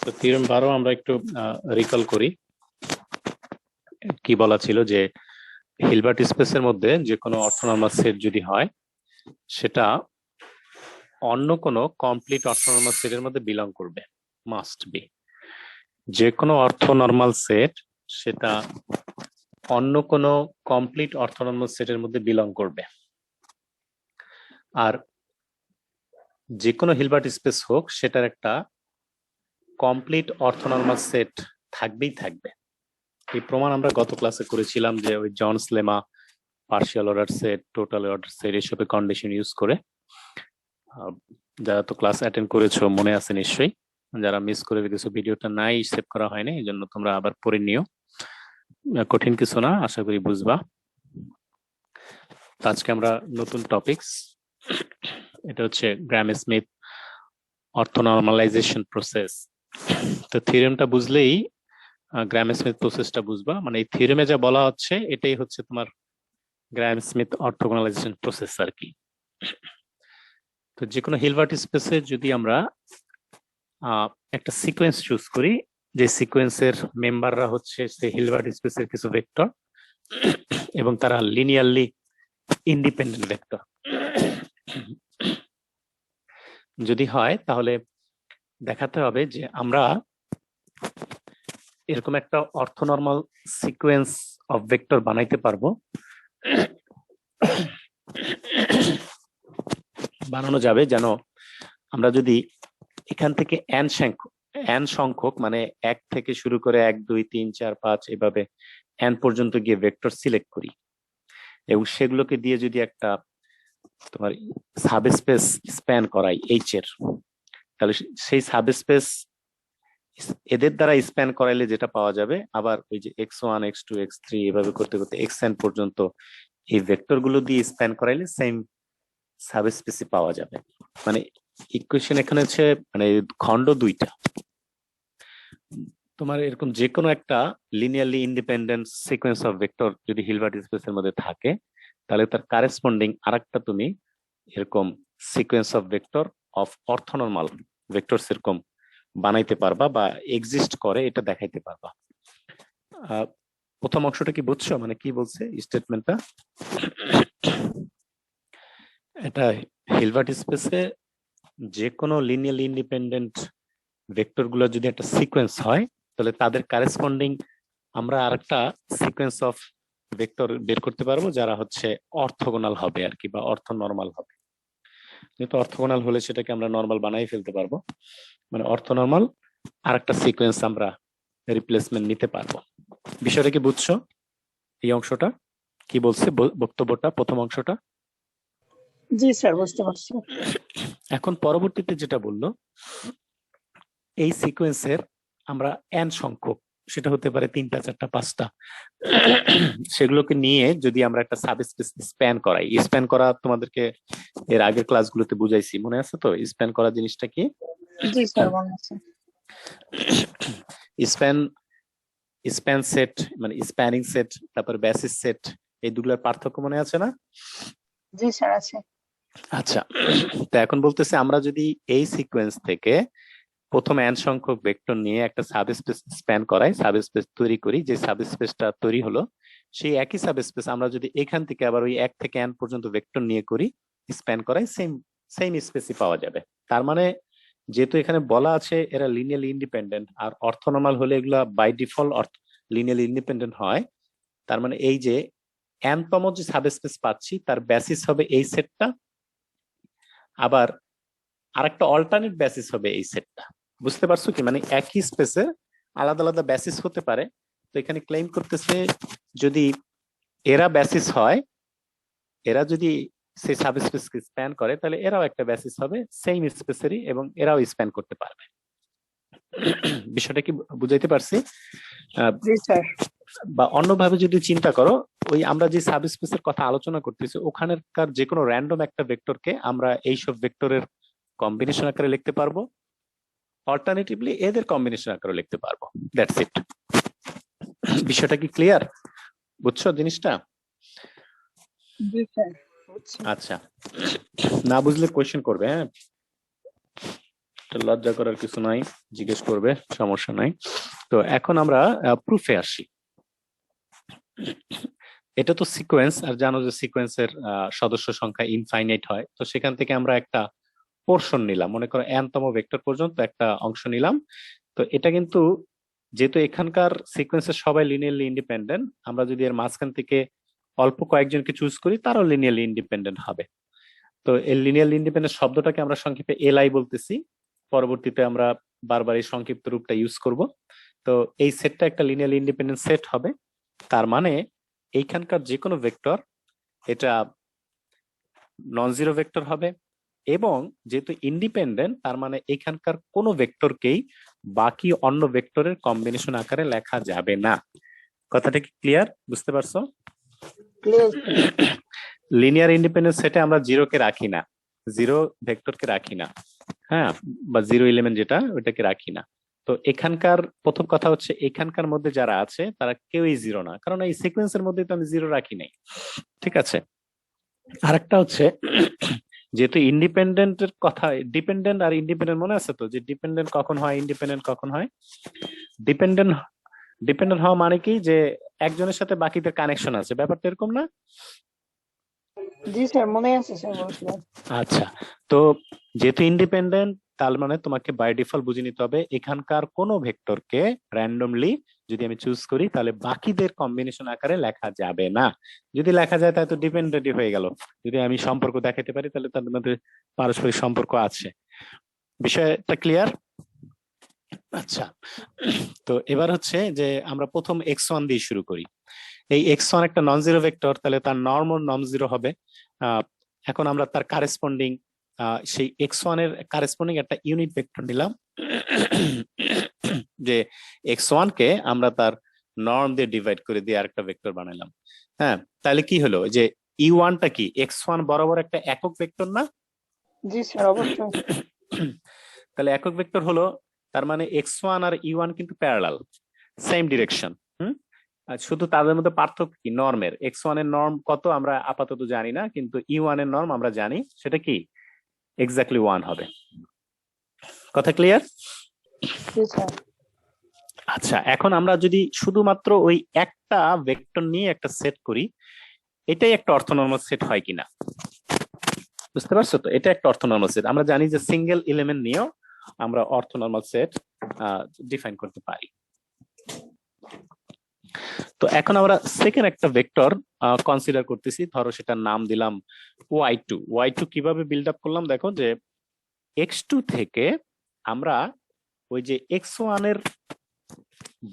তো থিওরেম 12 আমরা একটু রিকল করি। কি বলা ছিল যে হিলবার্ট স্পেসের মধ্যে যে কোনো অর্থনর্মাল সেট যদি হয় সেটা অন্য কোনো কমপ্লিট অর্থনর্মাল সেটের মধ্যে বিলং করবে, মাস্ট বি। যে কোনো অর্থনর্মাল সেট সেটা অন্য কোনো কমপ্লিট অর্থনর্মাল সেটের মধ্যে বিলং করবে। আর যে কোনো হিলবার্ট স্পেস হোক সেটার একটা কমপ্লিট অর্থনর্মাল সেট থাকবেই থাকবে। এই প্রমাণ আমরা গত ক্লাসে করেছিলাম যে ওই Zorn's lemma partial order set, total order set এসবের কন্ডিশন ইউজ করে। যারা তো ক্লাস অ্যাটেন্ড করেছো মনে আছে নিশ্চয়ই, যারা মিস করে গেছো ভিডিওটা নাই সেভ করা হয়নি, এই জন্য তোমরা আবার পড়ে নিও। কঠিন কিছু না, আশা করি বুঝবা। আজকে আমরা নতুন টপিকস, এটা হচ্ছে গ্রাম স্মিথ অর্থনর্মালাইজেশন প্রসেস। তো থিওরেমটা বুঝলেই গ্রাম স্মিথ প্রসেসটা বুঝবা। মানে এই থিওরেমে যা বলা হচ্ছে এটাই হচ্ছে তোমার গ্রাম স্মিথ অর্থোগোনালাইজেশন প্রসেস আর কি। তো যে কোনো হিলবার্ট স্পেসে যদি আমরা একটা সিকোয়েন্স চুজ করি, যে সিকোয়েন্সের মেম্বাররা হচ্ছে সেই হিলবার্ট স্পেসের কিছু ভেক্টর এবং তারা লিনিয়ারলি ইন্ডিপেন্ডেন্ট ভেক্টর যদি হয়, তাহলে দেখাতে হবে যে আমরা এরকম একটা অর্থনর্মাল সিকোয়েন্স অফ ভেক্টর বানাইতে পারবো, বানানো যাবে যেন আমরা যদি এখান থেকে এন সংখ্যক মানে 1 থেকে শুরু করে 1 2 3 4 5 এভাবে এন পর্যন্ত গিয়ে ভেক্টর সিলেক্ট করি এবং সেগুলোকে দিয়ে যদি একটা তোমার সাবস্পেস স্প্যান করাই এইচ এর, তাহলে সেই সাবস্পেস এদের দ্বারা স্প্যান করাইলে যেটা পাওয়া যাবে, আবার ওই যে x1 x2 x3 এভাবে করতে করতে xn পর্যন্ত এই ভেক্টর গুলো দিয়ে স্প্যান করাইলে সেম সাবস্পেসই পাওয়া যাবে। মানে ইকুয়েশন এখানে হচ্ছে মানে খণ্ড দুইটা। তোমার এরকম যে কোনো একটা linearly independent sequence of vector যদি হিলবার্ট স্পেসের মধ্যে থাকে, তাহলে তার কারেসপন্ডিং আরেকটা তুমি এরকম sequence of vector of orthonormal vectors এরকম বানাইতে পারবা বা এক্সিস্ট করে এটা দেখাইতে পারবা। প্রথম অংশটা কি বুঝছো, মানে কি বলছে স্টেটমেন্টটা? এটা হিলবার্ট স্পেসে যে কোনো লিনিয়ারলি ইন্ডিপেন্ডেন্ট ভেক্টর গুলো যদি একটা সিকোয়েন্স হয়, তাহলে তাদের কারেসপন্ডিং আমরা আরেকটা সিকোয়েন্স অফ ভেক্টর বের করতে পারবো যারা হচ্ছে অর্থোগোনাল হবে আর কি, বা অর্থনর্মাল হবে। যেহেতু অর্থোগোনাল হলে সেটাকে আমরা নর্মাল বানাই ফেলতে পারবো, মানে অর্থনর্মাল আরেকটা সিকোয়েন্স আমরা রিপ্লেসমেন্ট নিতে পারবো। বিষয়টা কি বুঝছো? এই অংশটা কি বলছে বক্তব্যটা, প্রথম অংশটা? জি স্যার, বুঝতে পারছি। এখন পরবর্তীতে যেটা বললো, এই সিকোয়েন্সের আমরা এন সংখ্যক, সেটা হতে পারে 3টা 4টা 5টা, সেগুলোকে নিয়ে যদি আমরা একটা সাবস্পেস স্প্যান করাই। স্প্যান করা তোমাদেরকে এর আগের ক্লাসগুলোতে বুঝাইছি, মনে আছে তো স্প্যান করা জিনিসটা কি? জি স্যার, মনে আছে। স্প্যান সেট মানে স্প্যানিং সেট, তারপর বেসিস সেট, এই দুগুলোর পার্থক্য মনে আছে না? জি স্যার, আছে। আচ্ছা, তো এখন বলতেছে আমরা যদি এই সিকোয়েন্স থেকে প্রথম এন সংখ্যক ভেক্টর নিয়ে একটা সাবস্পেস স্প্যান করাই, সাবস্পেস তৈরি করি, যে সাবস্পেসটা তৈরি হলো সেই একই সাবস্পেস আমরা যদি এখান থেকে আবার ওই 1 থেকে n পর্যন্ত ভেক্টর নিয়ে করি, স্প্যান করাই, সেম স্পেসই পাওয়া যাবে। তার মানে যেহেতু এখানে বলা আছে এরা লিনিয়ারলি ইন্ডিপেন্ডেন্ট, আর অর্থনর্মাল হলে এগুলা বাই ডিফল্ট লিনিয়ারলি ইন্ডিপেন্ডেন্ট হয়, তার মানে এই যে n তম যে সাবস্পেস পাচ্ছি তার বেসিস হবে এই সেটটা, আবার আরেকটা অল্টারনেট বেসিস হবে এই সেটটা। বুঝতে পারছো কি? মানে একই স্পেসে আলাদা আলাদা বেসিস হতে পারে। তো এখানে ক্লেম করতেছে যদি এরা বেসিস হয়, এরা যদি সেই সাবস্পেসকে স্প্যান করে, তাহলে এরাও একটা বেসিস হবে সেম স্পেসেরই এবং এরাও স্প্যান করতে পারবে। বিষয়টা কি বুঝাইতে পারছি? জি স্যার। বা অন্যভাবে যদি চিন্তা করো, ওই আমরা যে সাবস্পেসের কথা আলোচনা করতেছি ওখানকার যে কোনো র্যান্ডম একটা ভেক্টরকে আমরা এইসব ভেক্টরের কম্বিনেশন আকারে লিখতে পারবো, অল্টারনেটিভলি এদের কম্বিনেশন আকারে লিখতে পারবো। That's it. বিষয়টা কি ক্লিয়ার? বুঝছো জিনিসটা? জি স্যার। আচ্ছা, না বুঝলে কোয়েশ্চেন করবে। হ্যাঁ, এটা লজ্জা করার কিছু নাই, জিজ্ঞেস করবে, সমস্যা নাই। তো এখন আমরা প্রুফে আসি। এটা তো সিকোয়েন্স, আর জানো যে সিকোয়েন্সের সদস্য সংখ্যা ইনফাইনাইট হয়। তো সেখান থেকে আমরা একটা পোর্শন নিলাম, মনে করো n তম ভেক্টর পর্যন্ত একটা অংশ নিলাম। তো এটা কিন্তু যেহেতু এখানকার সিকোয়েন্সের সবাই লিনিয়ারলি ইন্ডিপেন্ডেন্ট, আমরা যদি এর মাঝখান থেকে অল্প কয়েকজনকে চুজ করি তারাও লিনিয়ারলি ইন্ডিপেন্ডেন্ট হবে। তো এই লিনিয়ারলি ইন্ডিপেন্ডেন্ট শব্দটাকে আমরা সংক্ষেপে এলআই বলতেছি। পরবর্তীতে আমরা বারবার এই সংক্ষিপ্ত রূপটা ইউজ করব। তো এই সেটটা একটা লিনিয়ারলি ইন্ডিপেন্ডেন্ট সেট হবে। তার মানে এইখানকার যে কোনো ভেক্টর এটা নন জিরো ভেক্টর হবে, এবং যেহেতু ইন্ডিপেন্ডেন্ট তার মানে এখানকার কোনো ভেক্টরকেই বাকি অন্য ভেক্টরের কম্বিনেশন আকারে লেখা যাবে না। কথাটা কি ক্লিয়ার, বুঝতে পারছো? ক্লিয়ার। লিনিয়ার ইন্ডিপেন্ডেন্ট সেটে আমরা জিরোকে রাখি না, জিরো ভেক্টরকে রাখি না, হ্যাঁ, বা জিরো এলিমেন্ট যেটা ওটাকে রাখি না। তো এখানকার প্রথম কথা হচ্ছে এখানকার মধ্যে যারা আছে তারা কেউই জিরো না, কারণ এই সিকোয়েন্সের মধ্যে তো আমি জিরো রাখি নাই। ঠিক আছে। আরেকটা হচ্ছে যেহেতু ইন্ডিপেন্ডেন্টের কথা, ডিপেন্ডেন্ট আর ইন্ডিপেন্ডেন্ট মনে আছে তো, যে ডিপেন্ডেন্ট কখন হয় ইন্ডিপেন্ডেন্ট কখন হয়। ডিপেন্ডেন্ট ডিপেন্ডেন্ট হওয়া মানে কি, যে একজনের সাথে বাকিদের কানেকশন আছে, ব্যাপারটা এরকম না? জি স্যার, মনে আছে স্যার, বলছিলেন। আচ্ছা, তো যেহেতু ইন্ডিপেন্ডেন্ট তার মানে তোমাকে বাই ডিফল্ট বুঝে নিতে হবে এখানকার কোন ভেক্টরকে র্যান্ডমলি যদি আমি চুজ করি তাহলে বাকিদের কম্বিনেশন আকারে লেখা যাবে না। যদি লেখা যায় তাহলে তো ডিপেন্ডেন্টই হয়ে গেল। যদি আমি সম্পর্ক দেখাতে পারি তাহলে তাদের মধ্যে পারস্পরিক সম্পর্ক আছে। বিষয়টা ক্লিয়ার? আচ্ছা, তো এবার হচ্ছে যে আমরা প্রথম x1 দিয়ে শুরু করি। এই x1 একটা নন জিরো ভেক্টর, তাহলে তার নর্ম নন জিরো হবে। এখন আমরা তার কারেসপন্ডিং সেই x1 এর কারেসপন্ডিং একটা ইউনিট ভেক্টর নিলাম, যে x1 কে আমরা তার নর্ম দিয়ে ডিভাইড করে দিয়ে আরেকটা ভেক্টর বানালাম। হ্যাঁ, তাহলে কি হলো, যে e1 টা কি x1 বরাবর একটা একক ভেক্টর না? জি স্যার, অবশ্যই। তাহলে একক ভেক্টর হলো, তার মানে x1 আর e1 কিন্তু প্যারালাল, সেম ডিরেকশন। আর শুধু তাদের মধ্যে পার্থক্য কি, নর্মের। x1 এর নর্ম কত আমরা আপাতত জানি না, কিন্তু e1 এর নর্ম আমরা জানি, সেটা কি এক্স্যাক্টলি 1 হবে। কথা ক্লিয়ার? জি স্যার। আচ্ছা, এখন আমরা যদি শুধুমাত্র ওই একটা ভেক্টর নিয়ে একটা সেট করি, এটাই একটা অর্থনর্মাল সেট হয় কিনা বুঝতে পারছো? তো এটা একটা অর্থনর্মাল সেট। আমরা জানি যে সিঙ্গেল এলিমেন্ট নিয়েও আমরা অর্থনর্মাল সেট ডিফাইন করতে পারি। তো এখন আমরা সেকেন্ড একটা ভেক্টর কনসিডার করতেছি, ধরো সেটার নাম দিলাম y2। y2 কিভাবে বিল্ড আপ করলাম দেখো, যে x2 থেকে আমরা ওই যে x1 এর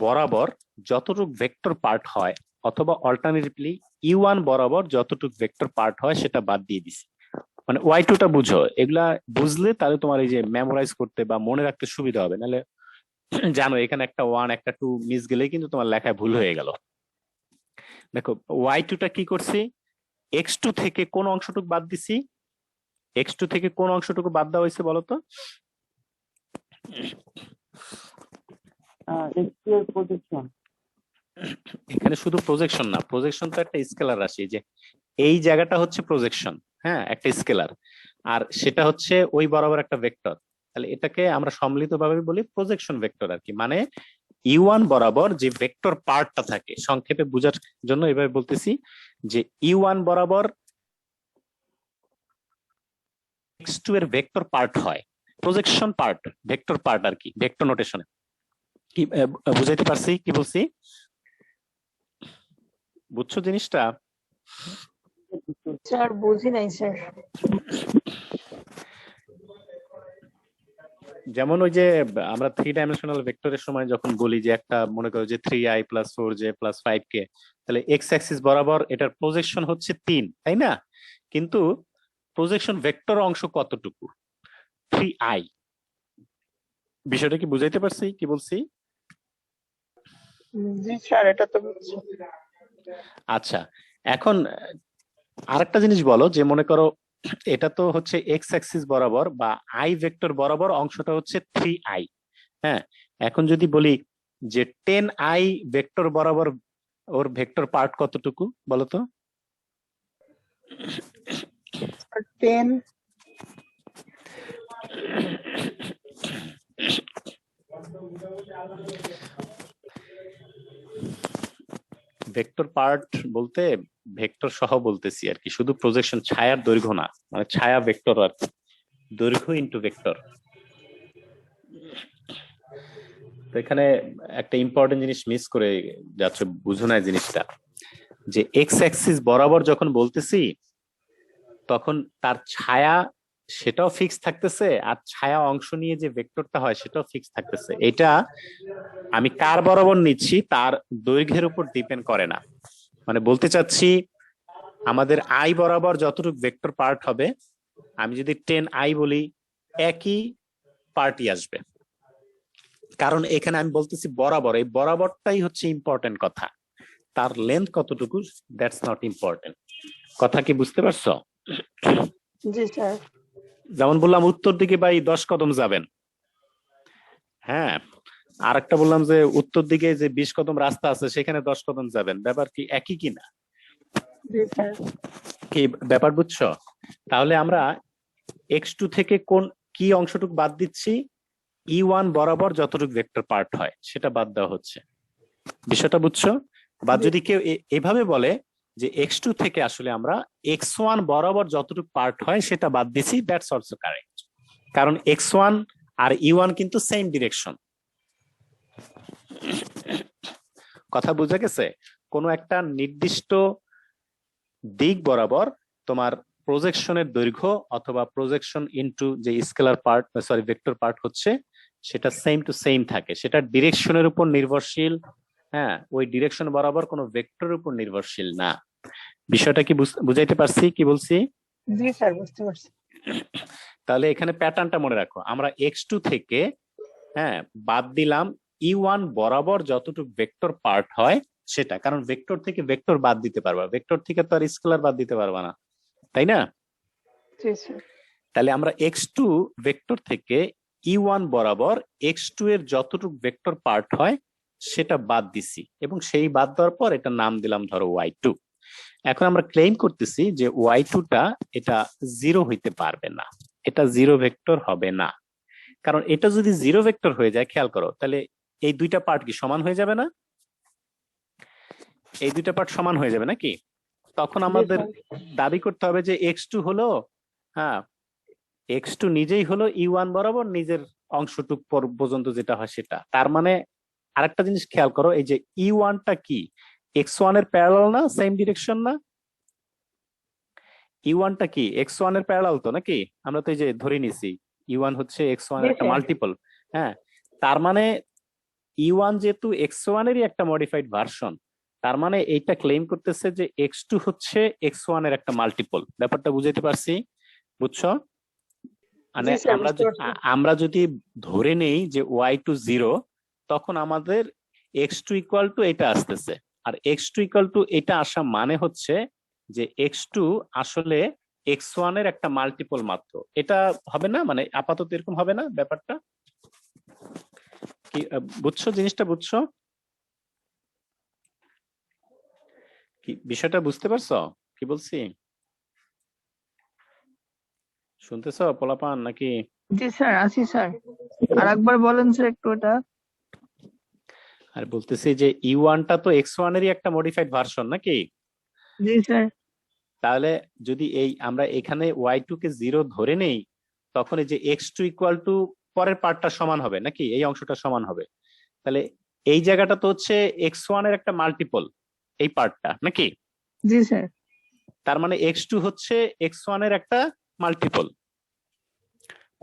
বরাবর যতটুক ভেক্টর পার্ট হয়, অথবা অল্টারনেটিভলি e1 বরাবর যতটুক ভেক্টর পার্ট হয় সেটা বাদ দিয়ে দিছি। মানে y2 টা বুঝো, এগুলা বুঝলে তাহলে তোমার এই যে মেমোরাইজ করতে বা মনে রাখতে সুবিধা হবে। নাহলে জানো এখানে একটা 1 একটা 2 মিস গেলেই কিন্তু তোমার লেখায় ভুল হয়ে গেল। দেখো y2 টা কি করছি, x2 থেকে কোন অংশটুকু বাদ দিছি, x2 থেকে কোন অংশটুকু বাদ দেওয়া হয়েছে বলো তো? এখানে শুধু প্রজেকশন না, প্রজেকশন তো একটা স্কেলার রাশি, যে এই জায়গাটা হচ্ছে প্রজেকশন, হ্যাঁ, একটা স্কেলার, আর সেটা হচ্ছে ওই বরাবর একটা ভেক্টর। তাহলে এটাকে আমরা সম্মিলিতভাবে বলি প্রজেকশন ভেক্টর আর কি। মানে e1 বরাবর যে ভেক্টর পার্টটা থাকে, সংক্ষেপে বোঝার জন্য এভাবে বলতেছি, যে e1 বরাবর x2 এর ভেক্টর পার্ট হয়, প্রজেকশন পার্ট, ভেক্টর পার্ট আর কি, ভেক্টর নোটেশনে। কি বুঝাইতে পারছি কি বলছি? বুঝছো জিনিসটা? স্যার, বুঝি নাই স্যার। যেমন ওই যে আমরা 3 ডাইমেনশনাল ভেক্টরের সময় যখন বলি যে একটা মনে করো যে 3i + 4j + 5k, তাহলে এক্স অ্যাক্সিস বরাবর এটার প্রজেকশন হচ্ছে 3, তাই না? কিন্তু প্রজেকশন ভেক্টর অংশ কতটুকু? 3i। বিষয়টা কি বুঝাইতে পারছি কি বলছি? জি স্যার, এটা তো বুঝছি। আচ্ছা, এখন আরেকটা জিনিস বলো, যে মনে করো এটা তো হচ্ছে এক্স অ্যাক্সিস বরাবর বা আই ভেক্টর বরাবর অংশটা হচ্ছে 3i। হ্যাঁ, এখন যদি বলি যে 10i ভেক্টর বরাবর ওর ভেক্টর পার্ট কতটুকু বলতো? 10 ভেক্টর পার্ট বলতে ভেক্টর সহ বলতেছি আর কি, শুধু প্রজেকশন ছায়ার দৈর্ঘ্য না, মানে ছায়া ভেক্টর আর কি, দৈর্ঘ্য ইনটু ভেক্টর। তো এখানে একটা ইম্পর্টেন্ট জিনিস মিস করে যাচ্ছে, বুঝো না এই জিনিসটা, যে এক্স অ্যাক্সিস বরাবর যখন বলতেছি তখন তার ছায়া সেটাও ফিক্স থাকতেছে, আর ছায়া অংশ নিয়ে যে ভেক্টরটা হয় সেটাও ফিক্স থাকতেছে। এটা আমি কার বরাবর নিচ্ছি তার দৈর্ঘ্যের উপর ডিপেন্ড করে না। মানে বলতে চাচ্ছি আমাদের আই বরাবর যতটুকু ভেক্টর পার্ট হবে, আমি যদি 10i বলি একই পার্টই আসবে, কারণ এখানে আমি বলতেছি বরাবর, এই বরাবরটাই হচ্ছে ইম্পর্টেন্ট কথা, তার লেন্থ কতটুকু দ্যাটস নট ইম্পর্টেন্ট। কথা কি বুঝতে পারছো? জি স্যার। যেমন বললাম উত্তর দিকে ভাই 10 কদম যাবেন, হ্যাঁ, আর একটা বললাম যে উত্তর দিকে যে 20 কদম রাস্তা আছে সেখানে 10 কদম যাবেন, ব্যাপার কি একই কিনা? জি স্যার। কি ব্যাপার বুঝছো? তাহলে আমরা x2 থেকে কোন কি অংশটুকু বাদ দিচ্ছি, E1 বরাবর যতটুকু ভেক্টর পার্ট হয় সেটা বাদ দেওয়া হচ্ছে, বিষয়টা বুঝছো? বা যদি কেউ এভাবে বলে যে x2 থেকে আসলে আমরা x1 বরাবর যতটুকু পার্ট হয় সেটা বাদ দিছি, দ্যাটস অলসো কারেক্ট, কারণ x1 আর E1 কিন্তু সেম ডিরেকশন। কথা বুঝা গেছে? কোনো একটা নির্দিষ্ট দিক বরাবর তোমার প্রজেকশনের দৈর্ঘ্য অথবা প্রজেকশন ইনটু যে scalar part, sorry vector part হচ্ছে, সেটা সেম টু সেম থাকে, সেটা ডিরেকশনের উপর নির্ভরশীল। হ্যাঁ, ওই ডিরেকশন বরাবর কোনো ভেক্টরের উপর নির্ভরশীল না। বিষয়টা কি বুঝাইতে পারছি কি বলছি? জি স্যার, বুঝতে পারছি। তাহলে এখানে প্যাটার্নটা মনে রাখো, আমরা x2 থেকে হ্যাঁ বাদ দিলাম E1 বরাবর যতটুকু ভেক্টর পার্ট হয় সেটা, কারণ ভেক্টর থেকে ভেক্টর বাদ দিতে পারবা, ভেক্টর থেকে তো আর স্কেলার বাদ দিতে পারবা না, তাই না? জি স্যার। তাহলে আমরা x2 ভেক্টর থেকে E1 বরাবর x2 এর যতটুকু ভেক্টর পার্ট হয় সেটা বাদ দিছি, এবং সেই বাদ দেওয়ার পর এটা নাম দিলাম ধরো y2। এখন আমরা ক্লেম করতেছি যে y2 টা এটা জিরো হইতে পারবে না, এটা জিরো ভেক্টর হবে না, কারণ এটা যদি জিরো ভেক্টর হয়ে যায়, খেয়াল করো, তাহলে এই দুইটা পার্ট কি সমান হয়ে যাবে না? এই দুইটা পার্ট সমান হয়ে যাবে নাকি? তখন আমাদের দাবি করতে হবে যে x2 হলো, হ্যাঁ x2 নিজেই হলো E1 বরাবর নিজের অংশটুক পর্যন্ত যেটা হয় সেটা। তার মানে আরেকটা জিনিস খেয়াল করো, এই যে E1 টা কি x1 এর প্যারালাল না, সেম ডিরেকশন না? E1 টা কি x1 এর প্যারালাল তো নাকি? আমরা তো এই যে ধরে নিছি E1 হচ্ছে x1 এর একটা মাল্টিপল। হ্যাঁ, তার মানে E1 যেহেতু x1 এরই একটা মডিফাইড ভার্সন, তার মানে এইটা ক্লেম করতেছে যে x2 হচ্ছে x1 এর একটা মাল্টিপল। ব্যাপারটা বুঝাইতে পারছি? বুঝছো? মানে আমরা যদি ধরে নেই যে y2 0, তখন আমাদের x2 ইকুয়াল টু এটা আসতেছে, আর x2 ইকুয়াল টু এটা আসা মানে হচ্ছে যে x2 আসলে x1 এর একটা মাল্টিপল মাত্র। এটা হবে না, মানে আপাতত এরকম হবে না ব্যাপারটা কি? বুঝছো জিনিসটা? বুঝছো কি বিষয়টা? বুঝতে পারছো কি বলছি? শুনতেছো পোলাপান নাকি? জি স্যার, আছি স্যার। আর একবার বলেন স্যার একটু এটা। আর বলতেছি যে E1 টা তো x1 এরই একটা মডিফাইড ভার্সন নাকি? জি স্যার। তাহলে যদি এই আমরা এখানে y2 কে 0 ধরে নেই, তখন এই যে x2 ইকুয়াল টু পরের পার্টটা সমান হবে নাকি, এই অংশটা সমান হবে। তাহলে এই জায়গাটা তো হচ্ছে x1 এর একটা মাল্টিপল, এই পার্টটা নাকি? জি স্যার। তার মানে x2 হচ্ছে x1 এর একটা মাল্টিপল।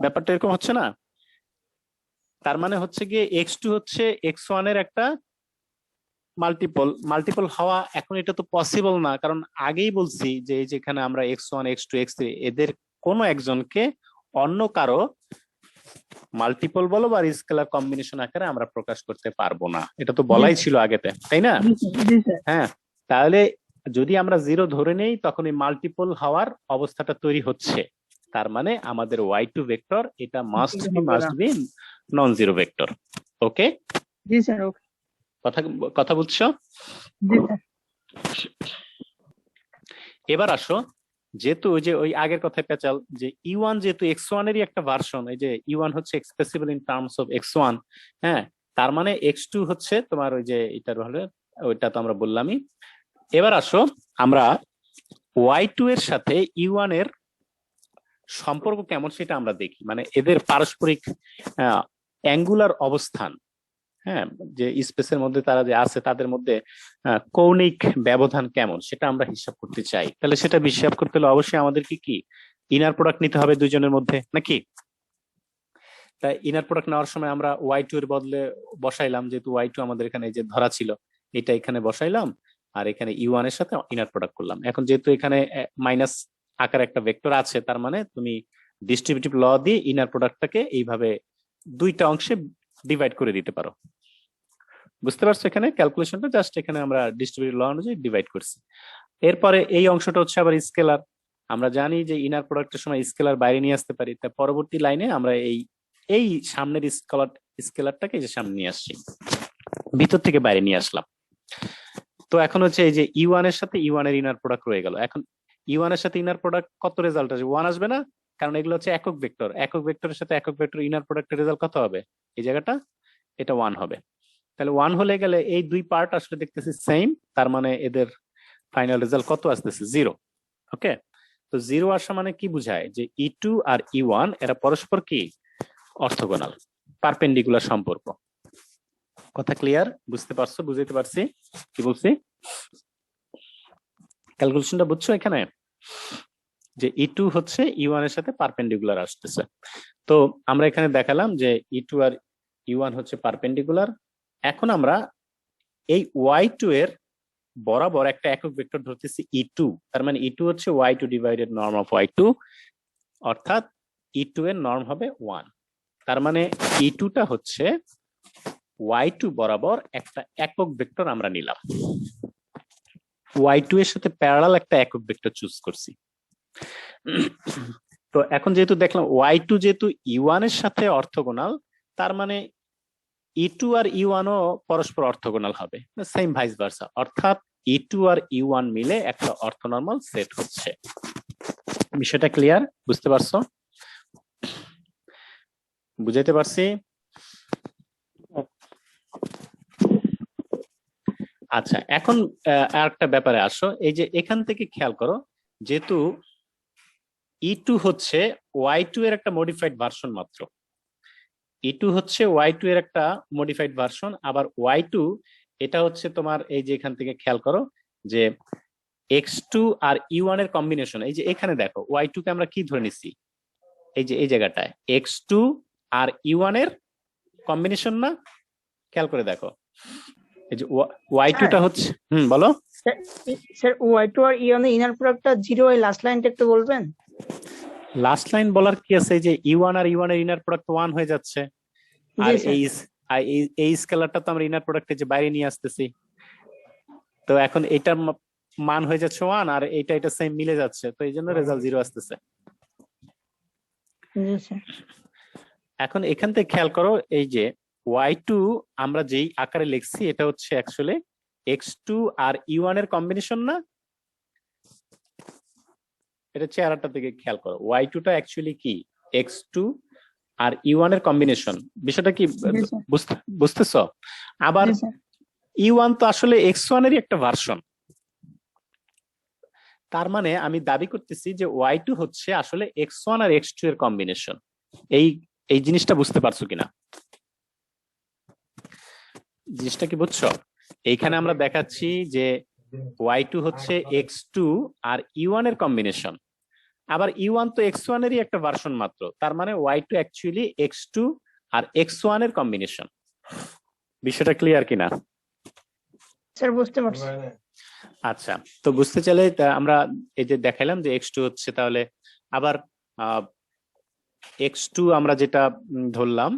ব্যাপারটা এরকম হচ্ছে না? তার মানে হচ্ছে গিয়ে x2 হচ্ছে x1 এর একটা মাল্টিপল। মাল্টিপল হওয়া এখন এটা তো পসিবল না, কারণ আগেই বলছি যে এই যেখানে আমরা x1 x2 x3 এদের কোনো একজনকে অন্য কারো মাল্টিপল বলো বা স্কেলার কম্বিনেশন আকারে আমরা প্রকাশ করতে পারবো না, এটা তো বলাই ছিল আগেতে, তাই না? জি স্যার। হ্যাঁ, তাহলে যদি আমরা জিরো ধরে নেই তখন এই মাল্টিপল হওয়ার অবস্থাটা তৈরি হচ্ছে, তার মানে আমাদের y2 ভেক্টর এটা must be non zero vector. Okay? জি স্যার। ওকে। কথা বুঝছো? জি স্যার। এবার আসো, যেহেতু ওই যে ওই আগের কথায় পেঁচাল যে E1 যেহেতু X1 এরই একটা ভার্সন, এই যে E1 হচ্ছে এক্সপ্রেসিবল ইন টার্মস অফ X1, হ্যাঁ, তার মানে X2 হচ্ছে তোমার ওই যে এটার হলে ওইটা তো আমরা বললামই। এবার আসো আমরা Y2 এর সাথে E1 এর সম্পর্ক কেমন সেটা আমরা দেখি, মানে এদের পারস্পরিক অ্যাঙ্গুলার অবস্থান, হ্যাঁ, যে স্পেসের মধ্যে তারা যে আছে তাদের মধ্যে কৌণিক ব্যবধান কেমন সেটা আমরা হিসাব করতে চাই। তাহলে সেটা হিসাব করতে হলে অবশ্যই আমাদেরকে কি ইনার প্রোডাক্ট নিতে হবে দুইজনের মধ্যে, নাকি? তাই ইনার প্রোডাক্ট নেওয়ার সময় আমরা Y2 এর বদলে বসাইলাম, যেহেতু Y2 আমাদের এখানে যে ধরা ছিল এটা এখানে বসাইলাম, আর এখানে E1 এর সাথে ইনার প্রোডাক্ট করলাম। এখন যেহেতু এখানে মাইনাস আকার একটা ভেক্টর আছে, তার মানে তুমি ডিস্ট্রিবিউটিভ ল দিয়ে ইনার প্রোডাক্টটাকে এইভাবে দুইটা অংশে ডিভাইড করে দিতে পারো। বুঝতে পারছো? এখানে ক্যালকুলেশনটা জাস্ট এখানে আমরা ডিস্ট্রিবিউটিভ ল অনুযায়ী ডিভাইড করছি। এরপরে এই অংশটা হচ্ছে আবার স্কেলার। আমরা জানি যে ইনার প্রোডাক্টের সময় স্কেলার বাইরে নিয়ে আসতে পারি, তাই পরবর্তী লাইনে আমরা এই এই সামনের স্কেলারটাকে যে সামনে নিয়ে আসছি, ভিতর থেকে বাইরে নিয়ে আসলাম। তো এখন হচ্ছে এই যে E1 এর সাথে E1 এর ইনার প্রোডাক্ট রয়ে গেল। এখন E1 এর সাথে ইনার প্রোডাক্ট কত রেজাল্ট আসবে? 1 আসবে না, কারণ এগুলো হচ্ছে একক ভেক্টর। একক ভেক্টরের সাথে একক ভেক্টর ইনার প্রোডাক্টের রেজাল্ট কত হবে? এই জায়গাটা এটা 1 হবে। তাহলে 1 হলে গেলে এই দুই পার্ট আসলে দেখতেছি সেম, তার মানে এদের ফাইনাল রেজাল্ট কত আসতেছে? 0। ওকে, তো 0 আসা মানে কি বুঝায়? যে E2 আর E1 এরা পরস্পর কি অর্থগোনাল, পারপেন্ডিকুলার সম্পর্ক। কথা ক্লিয়ার? বুঝতে পারছো? বুঝাইতে পারছি কি বলছি? ক্যালকুলেশনটা বুঝছো এখানে? যে E2 হচ্ছে E1 এর সাথে পারপেন্ডিকুলার আসতেছে। তো আমরা এখানে দেখালাম যে E2 আর E1 হচ্ছে পারপেন্ডিকুলার। এখন আমরা এই Y2 এর বরাবর একটা একক ভেক্টর ধরতেছি E2, তার মানে E2 হচ্ছে Y2 divided norm of Y2, অর্থাৎ E2 এর নর্ম হবে 1। তার মানে E2 টা হচ্ছে Y2 বরাবর একটা একক ভেক্টর আমরা নিলাম, Y2 এর সাথে প্যারালাল একটা একক ভেক্টর চুজ করছি। তো এখন যেহেতু দেখলাম Y2 যেহেতু E1 এর সাথে অর্থগোনাল, তার মানে E2 আর E1 ও পরস্পর অর্থগোনাল হবে, সেম ভাইস ভার্সা, অর্থাৎ E2 আর E1 মিলে একটা অর্থনর্মাল সেট হচ্ছে। বিষয়টা ক্লিয়ার? বুঝতে পারছো? বুঝাইতে পারছি? আচ্ছা, এখন আরেকটা ব্যাপারে আসো। এই যে এখান থেকে খেয়াল করো, যেহেতু E2 হচ্ছে Y2 এর একটা মডিফাইড ভার্সন মাত্র, E2 হচ্ছে Y2 এর একটা মডিফাইড ভার্সন, আবার Y2 এটা হচ্ছে তোমার এই যে এখান থেকে খেয়াল করো যে X2 আর E1 এর কম্বিনেশন। এই যে এখানে দেখো Y2 কে আমরা কি ধরে নিছি? এই যে এই জায়গাটায় X2 আর E1 এর কম্বিনেশন না? খেয়াল করে দেখো, এই যে Y2 টা হচ্ছে বলো। স্যার Y2 আর E1 এর ইনার প্রোডাক্টটা 0, এই লাস্ট লাইনটা একটু বলবেন? লাস্ট লাইন বলার কি আছে? এই যে E1 আর E1 এর ইনার প্রোডাক্ট 1 হয়ে যাচ্ছে, আর এই স্কেলারটা তো আমরা ইনার প্রোডাক্টে যে বাইরে নিয়ে আসতেছি, তো এখন এটার মান হয়ে যাচ্ছে 1, আর এটা সেম মিলে যাচ্ছে, তো এই জন্য রেজাল্ট 0 আসতেছে। এখন এখান থেকে খেয়াল করো, এই যে Y2 আমরা যেই আকারে লিখছি এটা হচ্ছে অ্যাকচুয়ালি X2 আর E1 এর কম্বিনেশন না? এটা চেহারাটা থেকে খেয়াল করো, Y2 টা অ্যাকচুয়ালি কি X2 আর E1 এর কম্বিনেশন। বিষয়টা কি বুঝতেছ? আবার E1 তো আসলে X1 এরই একটা ভার্সন, তার মানে আমি দাবি করতেছি যে Y2 হচ্ছে আসলে X1 আর X2 এর কম্বিনেশন। এই এই জিনিসটা বুঝতে পারছো কিনা? জিনিসটা কি বুঝছো? এইখানে আমরা দেখাচ্ছি যে Y2 হচ্ছে X2 আর E1 এর কম্বিনেশন, আবার E1 তো X1 এরই একটা ভার্সন মাত্র, তার মানে Y2 অ্যাকচুয়ালি X2 আর X1 এর কম্বিনেশন। বিষয়টা ক্লিয়ার কিনা? স্যার বুঝতে পারছি। আচ্ছা, তো বুঝতে চাইলে আমরা এই যে দেখাইলাম যে X2 হচ্ছে, তাহলে আবার X2 আমরা যেটা ধরলাম,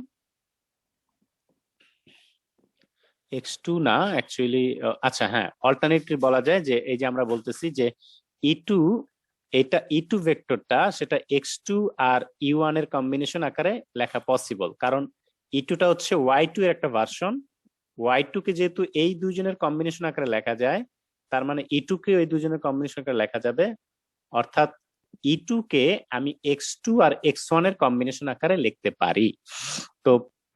X2 না অ্যাকচুয়ালি, আচ্ছা হ্যাঁ, অল্টারনেটিভ বলা যায় যে এই যে আমরা বলতেছি যে E2, এটা E2 ভেক্টরটা সেটা X2 আর E1 এর কম্বিনেশন আকারে লেখা পসিবল, কারণ E2 টা হচ্ছে Y2 এর একটা ভার্সন। Y2 কে যেহেতু এই দুইজনের কম্বিনেশন আকারে লেখা যায়, তার মানে E2 কে এই দুইজনের কম্বিনেশন আকারে লেখা যাবে, অর্থাৎ E2 কে আমি x2 আর x1 এর কম্বিনেশন আকারে লিখতে পারি। তো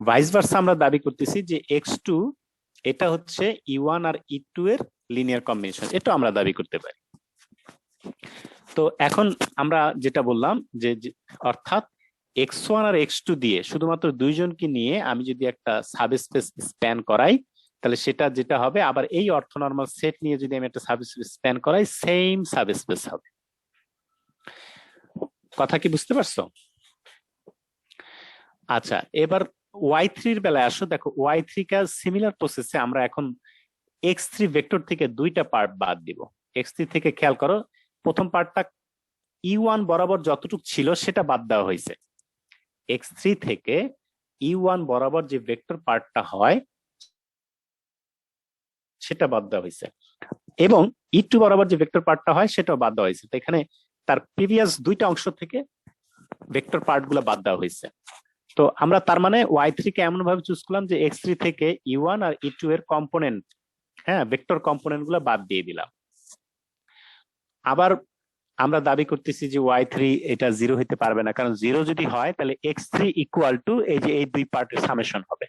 ভাইস ভার্সা আমরা দাবি করতেছি যে x2 এটা হচ্ছে E1 আর E2 এর লিনিয়ার কম্বিনেশন, এটা আমরা দাবি করতে পারি। তো এখন আমরা যেটা বললাম যে অর্থাৎ x1 আর x2 দিয়ে শুধুমাত্র দুইজনকে নিয়ে আমি যদি একটা সাবস্পেস স্প্যান করাই, তাহলে সেটা যেটা হবে, আবার এই অর্থনর্মাল সেট নিয়ে যদি আমি একটা সাবস্পেস স্প্যান করাই, সেম সাবস্পেস হবে। কথা কি বুঝতে পারছো? আচ্ছা, এবার y3 এর বেলায় আসো। দেখো y3 কা সিমিলার প্রসেসে আমরা এখন x3 ভেক্টর থেকে দুইটা পার্ট বাদ দিব। x3 থেকে খেয়াল করো, প্রথম পার্টটা E1 বরাবর যতটুকু ছিল সেটা বাদ দেওয়া হয়েছে। x3 থেকে E1 বরাবর যে ভেক্টর পার্টটা হয় সেটা বাদ দেওয়া হয়েছে, এবং E2 বরাবর যে ভেক্টর পার্টটা হয় সেটাও বাদ দেওয়া হয়েছে। তো এখানে তার প্রিভিয়াস দুইটা অংশ থেকে ভেক্টর পার্ট গুলো বাদ দেওয়া হয়েছে। তো আমরা তার মানে y3 কে এমন ভাবে চুজ করলাম যে x3 থেকে E1 আর E2 এর কম্পোনেন্ট, হ্যাঁ, ভেক্টর কম্পোনেন্ট গুলো বাদ দিয়ে দিলাম। আবার আমরা দাবি করতেছি যে y3 এটা 0 হতে পারবে না, কারণ 0 যদি হয় তাহলে x3 ইকুয়াল টু এই যে এই দুই পার্টের সামেশন হবে।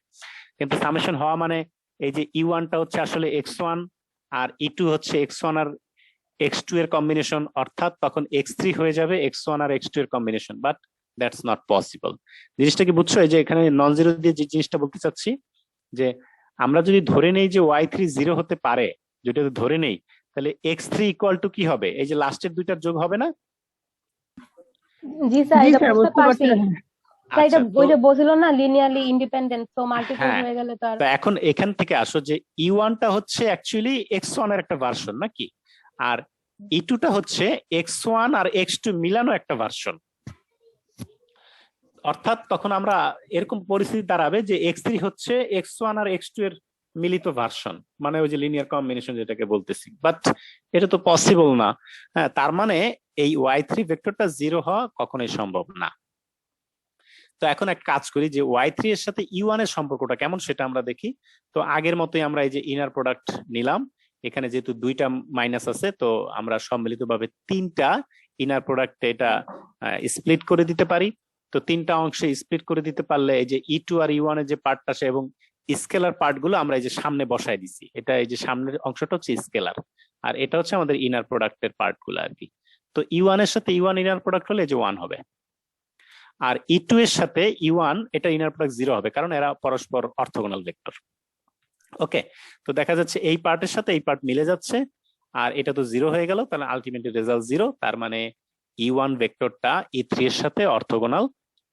কিন্তু সামেশন হওয়া মানে এই যে E1 টা হচ্ছে আসলে x1 আর E2 হচ্ছে x1 আর x2 এর কম্বিনেশন, অর্থাৎ তখন x3 হয়ে যাবে x1 আর x2 এর combination, but that's not possible. জিনিসটা কি বুঝছো? এই যে এখানে নন জিরো দিয়ে যে জিনিসটা বলতে চাচ্ছি, যে আমরা যদি ধরে নেই যে y3 0 হতে পারে, যেটা ধরে নেই, তাহলে x3 ইকুয়াল টু কি হবে? এই যে লাস্টের দুইটার যোগ হবে না? জি স্যার, জি এটা স্যার, বুঝতে বুঝতে পারছি। পারছি। স্যার, এটা আচ্ছা, ওই যে বলছিল না লিনিয়ারলি ইন্ডিপেন্ডেন্ট, সো মাল্টিপল হ্যাঁ, হয়ে গেলে তো আর। তো এখন এখান থেকে আসো যে E1 টা হচ্ছে অ্যাকচুয়ালি x1 এর একটা ভার্সন নাকি, আর E2 টা হচ্ছে x1 আর x2 মিলানো একটা ভার্সন। অর্থাৎ তখন আমরা এরকম পরিস্থিতি দাঁড়াবে যে x3 হচ্ছে x1 আর x2 এর মিলিত ভার্সন, মানে ওই যে লিনিয়ার কম্বিনেশন যেটাকে বলতেছি, বাট এটা তো পসিবল না। হ্যাঁ, তার মানে এই y3 ভেক্টরটা 0 হওয়া কখনোই সম্ভব না। তো এখন এক কাজ করি যে y3 এর সাথে E1 এর সম্পর্কটা কেমন সেটা আমরা দেখি। তো আগের মতোই আমরা এই যে ইনার প্রোডাক্ট নিলাম, এখানে যেহেতু দুইটা মাইনাস আছে, তো আমরা সম্মিলিতভাবে তিনটা ইনার প্রোডাক্টে এটা স্প্লিট করে দিতে পারি। তো তিনটা অংশে স্প্লিট করে দিতে পারলে এই যে E2 আর E1 এর যে পার্টটা আসে এবং স্কেলার পার্ট গুলো আমরা এই যে সামনে বসায় দিছি, এটা এই যে সামনের অংশটা হচ্ছে স্কেলার, আর এটা হচ্ছে আমাদের ইনার প্রোডাক্টের পার্ট গুলো আর কি। তো E1 এর সাথে E1 ইনার প্রোডাক্ট হলে এই যে 1 হবে, আর E2 এর সাথে E1 এটা ইনার প্রোডাক্ট 0 হবে, কারণ এরা পরস্পর অর্থগোনাল ভেক্টর। ওকে, তো দেখা যাচ্ছে এই পার্টের সাথে এই পার্ট মিলে যাচ্ছে, আর এটা তো 0 হয়ে গেল, তাহলে আলটিমেটলি রেজাল্ট 0। তার মানে E1 ভেক্টরটা E3 এর সাথে অর্থগোনাল।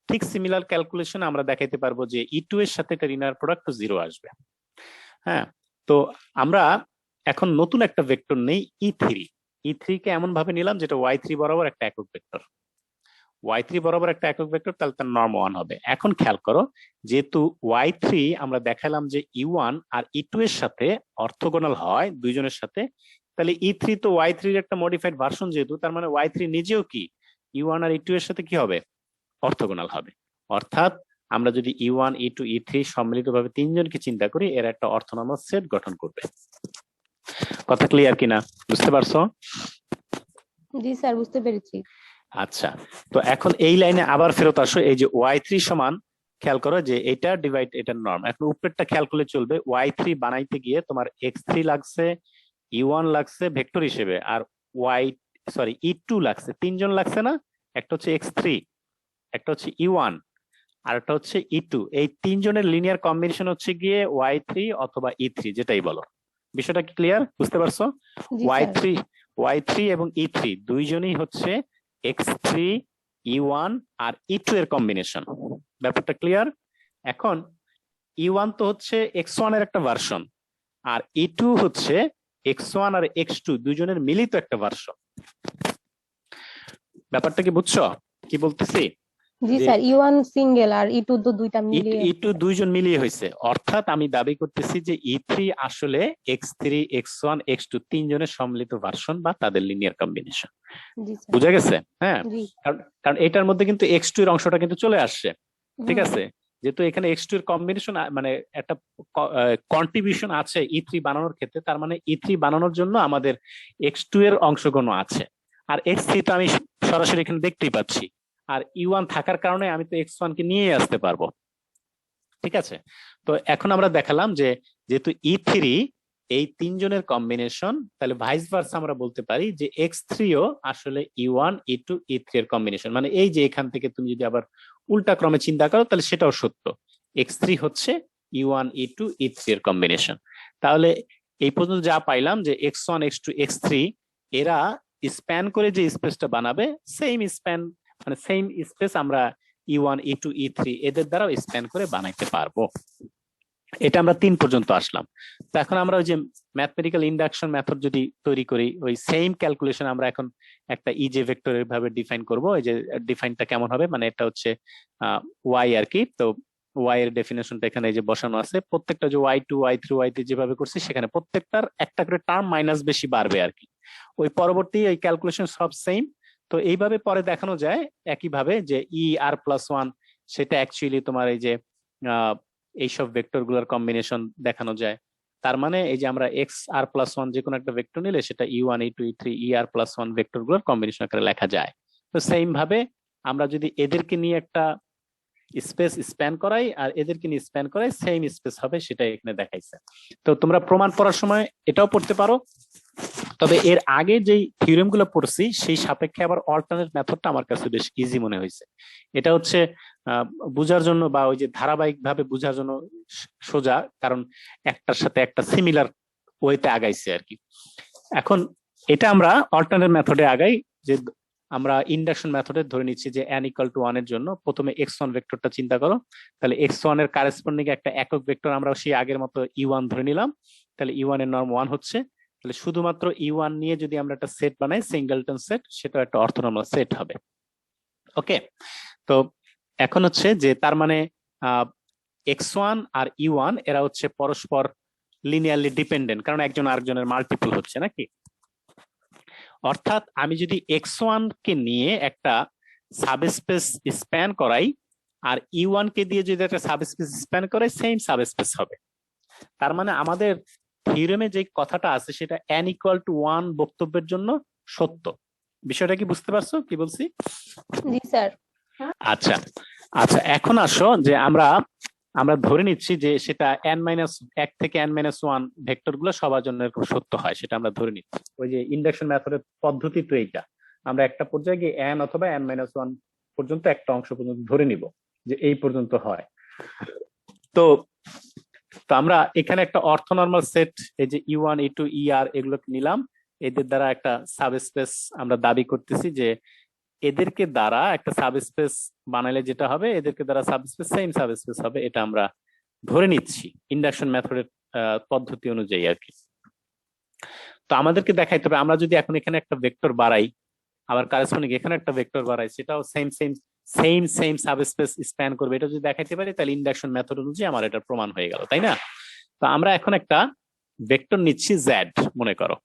ঠিক সিমিলার ক্যালকুলেশন আমরা দেখাইতে পারবো যে E2 এর সাথে এটার ইনার প্রোডাক্ট 0 আসবে। হ্যাঁ, তো আমরা এখন নতুন একটা ভেক্টর নেই E3। E3 কে এমন ভাবে নিলাম যেটা y3 বরাবর একটা একক ভেক্টর, y3 বরাবর একটা একক ভেক্টর, তাহলে তার নর্ম 1 হবে। এখন খেয়াল করো, যেহেতু y3 আমরা দেখালাম যে E1 আর E2 এর সাথে অর্থগোনাল হয় দুইজনের সাথে, তাহলে E3 তো y3 এর একটা মডিফাইড ভার্সন, যেহেতু তার মানে y3 নিজেও কি E1 আর E2 এর সাথে কি হবে? অর্থগোনাল হবে। অর্থাৎ আমরা যদি E1 E2 E3 সম্মিলিতভাবে তিনজনকে চিন্তা করি, এর একটা অর্থনর্মাল সেট গঠন করবে। কথা ক্লিয়ার কিনা, বুঝতে পারছো? জি স্যার, বুঝতে পেরেছি। আচ্ছা, তো এখন এই লাইনে আবার ফেরত আসো। এই যে y3 সমান, খেয়াল করো যে এটা ডিভাইড এটার নর্ম। এখন উপরেরটা খেয়াল করলে চলবে, y3 বানাইতে গিয়ে তোমার x3 লাগছে, E1 লাগছে ভেক্টর হিসেবে, আর E2 লাগছে, তিনজন লাগছে না? একটা হচ্ছে x3, একটা হচ্ছে E1, আর একটা হচ্ছে E2। এই তিনজনের লিনিয়ার কম্বিনেশন হচ্ছে গিয়ে y3 অথবা E3, যেটাই বলো। বিষয়টা কি ক্লিয়ার, বুঝতে পারছো? জি স্যার। y3 এবং E3 দুইজনই হচ্ছে x3, E1 আর E2 এর কম্বিনেশন। ব্যাপারটা ক্লিয়ার? এখন E1 তো হচ্ছে x1 এর একটা ভার্সন, আর E2 হচ্ছে x1 আর x2 দুইজনের মিলিত একটা ভার্সন। ব্যাপারটা কি বুঝছো কি বলতেছি? জি যে স্যার, E1 সিঙ্গেল আর E2 তো দুইটা মিলিয়ে। E2 দুইজন মিলিয়ে হয়েছে, অর্থাৎ আমি দাবি করতেছি যে E3 আসলে x3, x1, x2 তিনজনের সম্মিলিত ভার্সন বা তাদের লিনিয়ার কম্বিনেশন। জি স্যার। বুঝা গেছে? হ্যাঁ, জি। কারণ এটার মধ্যে কিন্তু x2 এর অংশটা কিন্তু চলে আসছে, ঠিক আছে? যেহেতু এখানে x2 এর কম্বিনেশন মানে একটা কন্ট্রিবিউশন আছে E3 বানানোর ক্ষেত্রে, তার মানে E3 বানানোর জন্য আমাদের x2 এর অংশগ্রহণ আছে। আর x3 তো আমি সরাসরি এখানে দেখতেই পাচ্ছি। আর E1 থাকার কারণে আমি তো X1 কে নিয়ে আসতে পারবো। ঠিক আছে, তো এখন আমরা দেখালাম যে যেহেতু E3 এই তিনজনের কম্বিনেশন, তাহলে ভাইস ভার্সা আমরা বলতে পারি যে X3 ও আসলে E1 E2 E3 এর কম্বিনেশন। মানে এই যে এখান থেকে তুমি যদি আবার উল্টা ক্রমে চিন্তা করো তাহলে সেটাও সত্য, X3 হচ্ছে E1 E2 E3 এর কম্বিনেশন। তাহলে এই পর্যন্ত যা পাইলাম যে X1 X2 X3 এরা স্প্যান করে যে স্পেসটা বানাবে সেম স্প্যান, মানে সেম স্পেস আমরা E1 E2 E3 এদের দ্বারাও স্প্যান করে বানাইতে পারবো। এটা আমরা 3 পর্যন্ত আসলাম। তো এখন আমরা ওই যে ম্যাথমেটিক্যাল ইন্ডাকশন মেথড যদি তৈরি করি, ওই সেম ক্যালকুলেশন আমরা এখন একটা ইজে ভেক্টরের ভাবে ডিফাইন করব। এই যে ডিফাইনটা কেমন হবে, মানে এটা হচ্ছে ওয়াই আর কি। তো ওয়াই এর ডেফিনেশনটা এখানে এই যে বসানো আছে। প্রত্যেকটা যে Y2 Y3 Y3 যেভাবে করছি সেখানে প্রত্যেকটার একটা করে টার্ম মাইনাস বেশি বাড়বে আর কি। ওই পরবর্তী এই ক্যালকুলেশন সব সেম। তো এইভাবে পরে দেখানো যায় একইভাবে যে ER+1 সেটা অ্যাকচুয়ালি তোমার এই যে এইসব ভেক্টর গুলোর কম্বিনেশন দেখানো যায়। তার মানে এই যে আমরা XR+1 যে কোনো একটা ভেক্টর নিলে সেটা E1 E2 E3 ER+1 vector গুলোর কম্বিনেশন আকারে লেখা যায়। তো সেম ভাবে আমরা যদি এদেরকে নিয়ে একটা স্পেস স্প্যান করাই আর এদেরকে নিয়ে স্প্যান করাই, সেম স্পেস হবে, সেটা এখানে দেখাইছে। তো তোমরা প্রমাণ পড়ার সময় এটাও পড়তে পারো। তবে এর আগে যেই থিওরেম গুলো পড়ছি সেই সাপেক্ষে আবার অল্টারনেট মেথডটা আমার কাছে বেশ ইজি মনে হয়েছে। এটা হচ্ছে বুঝার জন্য বা ওই যে ধারাবাহিক ভাবে বুঝার জন্য সোজা, কারণ একটার সাথে একটা সিমিলার ওয়েতে আগাইছে আর কি। এখন এটা আমরা অল্টারনেট মেথডে আগাই, যে আমরা ইন্ডাকশন মেথডে ধরে নিচ্ছি যে n=1 এর জন্য প্রথমে x1 ভেক্টরটা চিন্তা করো। তাহলে x1 এর কারেসপন্ডিং একটা একক ভেক্টর আমরা সেই আগের মতো E1 ধরে নিলাম। তাহলে E1 এর নর্ম 1 হচ্ছে। তাহলে শুধুমাত্র E1 নিয়ে যদি আমরা একটা সেট বানাই, সিঙ্গেলটন সেট, সেটা একটা অর্থোনর্মাল সেট হবে। ওকে, তো এখন হচ্ছে যে তার মানে X1 আর E1 এরা হচ্ছে পরস্পর লিনিয়ারলি ডিপেন্ডেন্ট, কারণ একজন আরেকজনের মাল্টিপল হচ্ছে নাকি। অর্থাৎ আমি যদি X1 কে নিয়ে একটা সাবস্পেস স্প্যান করাই আর E1 কে দিয়ে যদি একটা সাবস্পেস স্প্যান করাই, সেম সাবস্পেস হবে। তার মানে আমাদের থিওরেমে যে কথাটা আছে সেটা n=1 বক্তব্যের জন্য সত্য। বিষয়টা কি বুঝতে পারছো কি বলছি? জি স্যার। আচ্ছা আচ্ছা, এখন আসো যে আমরা ধরে নিচ্ছি যে সেটা n-1 থেকে n-1 ভেক্টর গুলো সবার জন্য এরকম সত্য হয়, সেটা আমরা ধরে নিচ্ছি। ওই যে ইন্ডাকশন মেথডের পদ্ধতি তো এইটা, আমরা একটা পর্যায়ে গিয়ে n অথবা n-1 পর্যন্ত একটা অংশ পর্যন্ত ধরে নিব যে এই পর্যন্ত হয়। তো আমরা এখানে একটা অর্থোনর্মাল সেট, এই যে E1 E2 ER এগুলোকে নিলাম, এদের দ্বারা একটা সাবস্পেস আমরা দাবি করতেছি যে এদেরকে দ্বারা একটা সাবস্পেস বানাইলে যেটা হবে, এদেরকে দ্বারা সাবস্পেস সেম সাবস্পেস হবে, এটা আমরা ধরে নিচ্ছি ইন্ডাকশন মেথডের পদ্ধতি অনুযায়ী আর কি। তো আমাদেরকে দেখাইতে হবে আমরা যদি এখন এখানে একটা ভেক্টর বাড়াই, আবার কারেসপন্ডিং এখানে একটা ভেক্টর বাড়াই, সেটাও same same same same subspace span করবে, এটা যদি দেখাইতে পারি তাহলে ইন্ডাকশন মেথড অনুযায়ী আমার এটা প্রমাণ হয়ে গেল, তাই না? তো আমরা এখন একটা ভেক্টর নিচ্ছি z, মনে করো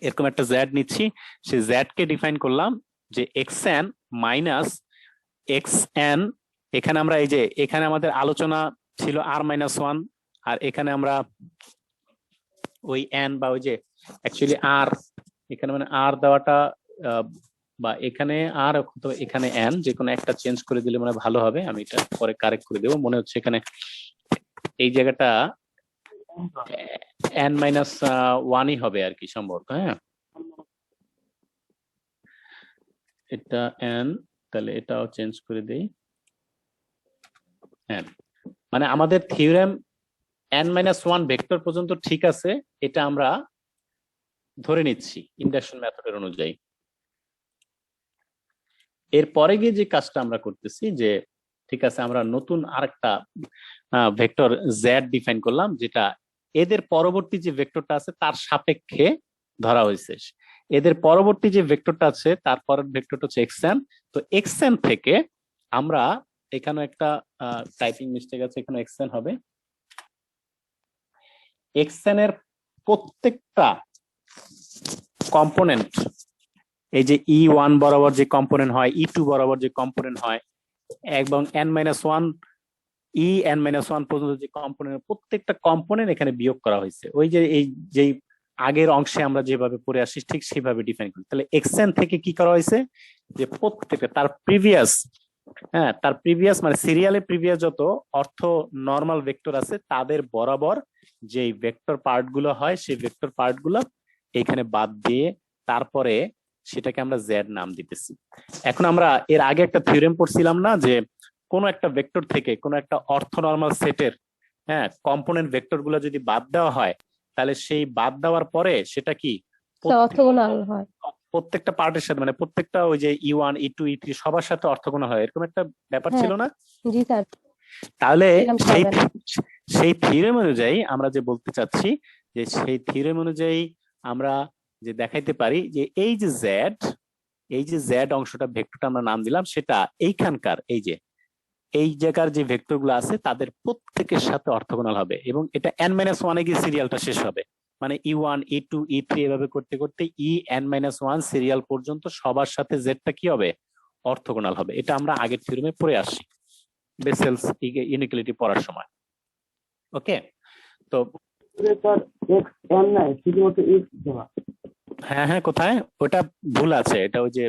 এরকম একটা z নিচ্ছি, সেই z কে ডিফাইন করলাম যে xn মাইনাস xn। এখানে আমরা এই যে এখানে আমাদের আলোচনা ছিল r-1, আর এখানে আমরা ওই n বা ওই যে অ্যাকচুয়ালি r, এখানে মানে r দেওয়াটা বা এখানে r অথবা এখানে n, যে কোনো একটা চেঞ্জ করে দিলে মানে ভালো হবে। আমি এটা পরে কারেক্ট করে দেবো। মনে হচ্ছে এখানে এই জায়গাটা n-1ই হবে আর কি সম্ভবত। হ্যাঁ, এটা n, তাহলে এটাও চেঞ্জ করে দেই n। মানে আমাদের থিওরেম n-1 ভেক্টর পর্যন্ত ঠিক আছে, এটা আমরা ধরে নিচ্ছি ইন্ডাকশন মেথডের অনুযায়ী। এরপরে গিয়ে যে কাজটা আমরা করতেছি যে ঠিক আছে, আমরা নতুন আরেকটা ভেক্টর z ডিফাইন করলাম, যেটা এদের পরবর্তী যে ভেক্টরটা আছে তার সাপেক্ষে ধরা হয়েছে। এদের পরবর্তী যে ভেক্টরটা আছে তার পরের ভেক্টরটা হচ্ছে xn। তো xn থেকে আমরা এখানে একটা টাইপিং মিস্টেক আছে, এখানে xn হবে। xn এর প্রত্যেকটা কম্পোনেন্ট, এই যে E1 বরাবর যে কম্পোনেন্ট হয়, E2 বরাবর যে কম্পোনেন্ট হয়, এবং n-1 n-1 পর্যন্ত যে কম্পোনেন্ট, প্রত্যেকটা কম্পোনেন্ট এখানে বিয়োগ করা হয়েছে। ওই যে এই যেই আগের অংশে আমরা যেভাবে পড়ে আসি ঠিক সেভাবে ডিফাইন করি। তাহলে এক্সএন থেকে কি করা হয়েছে, যে প্রত্যেকটা তার প্রিভিয়াস মানে সিরিয়ালে প্রিভিয়াস যত অর্থ নর্মাল ভেক্টর আছে তাদের বরাবর যে ভেক্টর পার্ট গুলো হয় সেই ভেক্টর পার্ট গুলো এখানে বাদ দিয়ে তারপরে সেটাকে আমরা জেড নাম দিতেছি। এখন আমরা এর আগে একটা থিওরেম পড়ছিলাম না, যে কোন একটা ভেক্টর থেকে কোন একটা অর্থ নর্মাল সেটের কম্পোনেন্ট ভেক্টর গুলো যদি বাদ দেওয়া হয়, তাহলে সেই বাদ দেওয়ার পরে সেটা কি অর্থগোনাল হয়। প্রত্যেকটা পার্টের সাথে, মানে প্রত্যেকটা ওই যে E1 E2 E3 সবার সাথে অর্থগোনাল হয়, এরকম একটা ব্যাপার ছিল না? জি স্যার। তাহলে এরকম সেই হবে না। সেই থিওরেম অনুযায়ী আমরা যে বলতে চাচ্ছি, যে সেই থিওরেম অনুযায়ী আমরা যে দেখাইতে পারি যে এই যে জেড অংশটা ভেক্টরটা আমরা নাম দিলাম, সেটা এইখানকার এই জায়গার যে ভেক্টর গুলো আছে তাদের প্রত্যেকের সাথে অর্থগোনাল হবে, এবং এটা n-1 গিয়ে সিরিয়ালটা শেষ হবে। মানে E1 E2 E3 এভাবে করতে করতে En-1 সিরিয়াল পর্যন্ত সবার সাথে জেডটা কি হবে, অর্থগোনাল হবে। এটা আমরা আগের থিওরেমে পড়ে আসি বেসেলস ইনইকুয়ালিটি পড়ার সময়। ওকে, তো হ্যাঁ কোথায় ওটা ভুল আছে, এটা ওই যে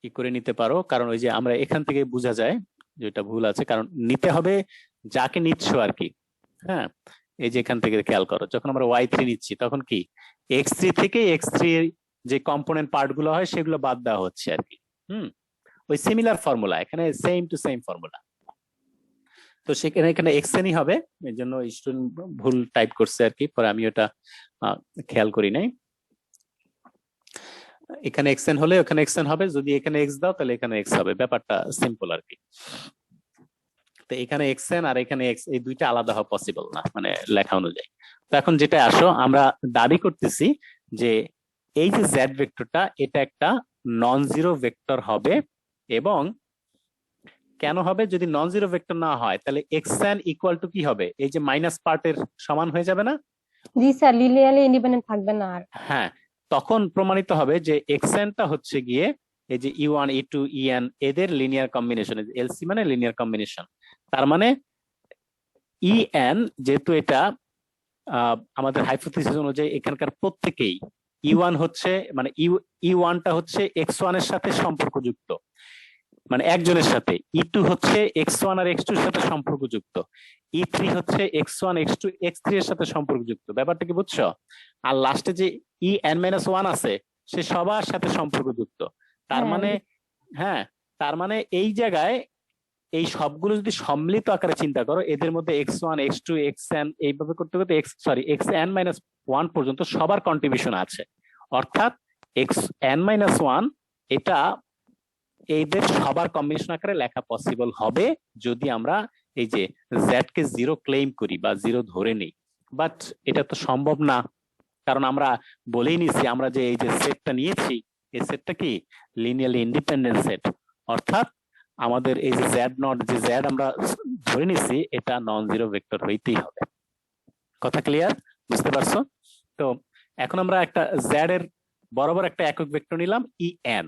কি করে নিতে পারো, কারণ ওই যে আমরা এখান থেকে বোঝা যায় যে এটা ভুল আছে, কারণ নিতে হবে যাকে নিচ্ছ আর কি। হ্যাঁ, এই যে এখান থেকে খেয়াল করো, যখন আমরা Y3 নিচ্ছি তখন কি X3 থেকে X3 এর যে কম্পোনেন্ট পার্ট গুলো হয় সেগুলো বাদ দেওয়া হচ্ছে আর কি। ওই সিমিলার ফর্মুলা, এখানে সেম টু সেম ফর্মুলা। তো সেখানে এখানে এক্সএনই হবে, এর জন্য স্টুডেন্ট ভুল টাইপ করছে আর কি, পরে আমি ওটা খেয়াল করি নাই। এখানে এক্সএন হলে ওখানে এক্সএন হবে, যদি এখানে এক্স দাও তাহলে এখানে এক্স হবে, ব্যাপারটা সিম্পল আর কি। তো এখানে এক্সএন আর এখানে এক্স, এই দুইটা আলাদা হওয়া পসিবল না মানে লেখা অনুযায়ী। তো এখন যেটা আসো, আমরা দাবি করতেছি যে এই যে জেড ভেক্টরটা এটা একটা নন জিরো ভেক্টর হবে, এবং কেন হবে, যদি নন জিরো ভেক্টর না হয় তাহলে এক্সএন ইকুয়াল টু কি হবে, এই যে মাইনাস পার্টের সমান হয়ে যাবে না? জি স্যার, লিনিয়ারলি ইন্ডিপেন্ডেন্ট থাকবে না আর। হ্যাঁ, তখন প্রমাণিত হবে যে এক্সএনটা হচ্ছে গিয়ে এই যে E1 E2 En এদের লিনিয়ার কম্বিনেশন, এলসি মানে লিনিয়ার কম্বিনেশন। তার মানে En যেহেতু এটা আমাদের হাইপোথিসিস অনুযায়ী এখানকার প্রত্যেকেই E1 হচ্ছে মানে E1টা হচ্ছে X1 এর সাথে সম্পর্কযুক্ত, মানে একজনের সাথে, E2 হচ্ছে X1 আর X2 এর সাথে সম্পর্কযুক্ত, E3 হচ্ছে X1 X2 X3 এর সাথে সম্পর্কযুক্ত। ব্যাপারটা কি বুঝছো? আর লাস্টে যে En-1 আছে সে সবার সাথে সম্পর্কযুক্ত। তার মানে তার মানে এই জায়গায় এই সবগুলো যদি সম্মিলিত আকারে চিন্তা করো, এদের মধ্যে X1 X2 Xn এইভাবে করতে করতে Xn-1 পর্যন্ত সবার কন্ট্রিবিউশন আছে। অর্থাৎ Xn-1 এটা এদের সবার কম্বিনেশন আকারে লেখা পসিবল হবে যদি আমরা এই যে জেড কে জিরো ক্লেম করি বা জিরো ধরে নিই। বাট এটা তো সম্ভব না, কারণ আমরা বলেই নিছি আমরা যে এই যে সেটটা নিয়েছি এই সেটটা কি লিনিয়ারলি ইন্ডিপেন্ডেন্ট সেট, অর্থাৎ আমাদের এই যে জেড নট, যে জেড আমরা ধরে নিছি এটা নন জিরো ভেক্টর হইতেই হবে। কথা ক্লিয়ার? বুঝতে পারছো? তো এখন আমরা একটা জেড এর বরাবর একটা একক ভেক্টর নিলাম En,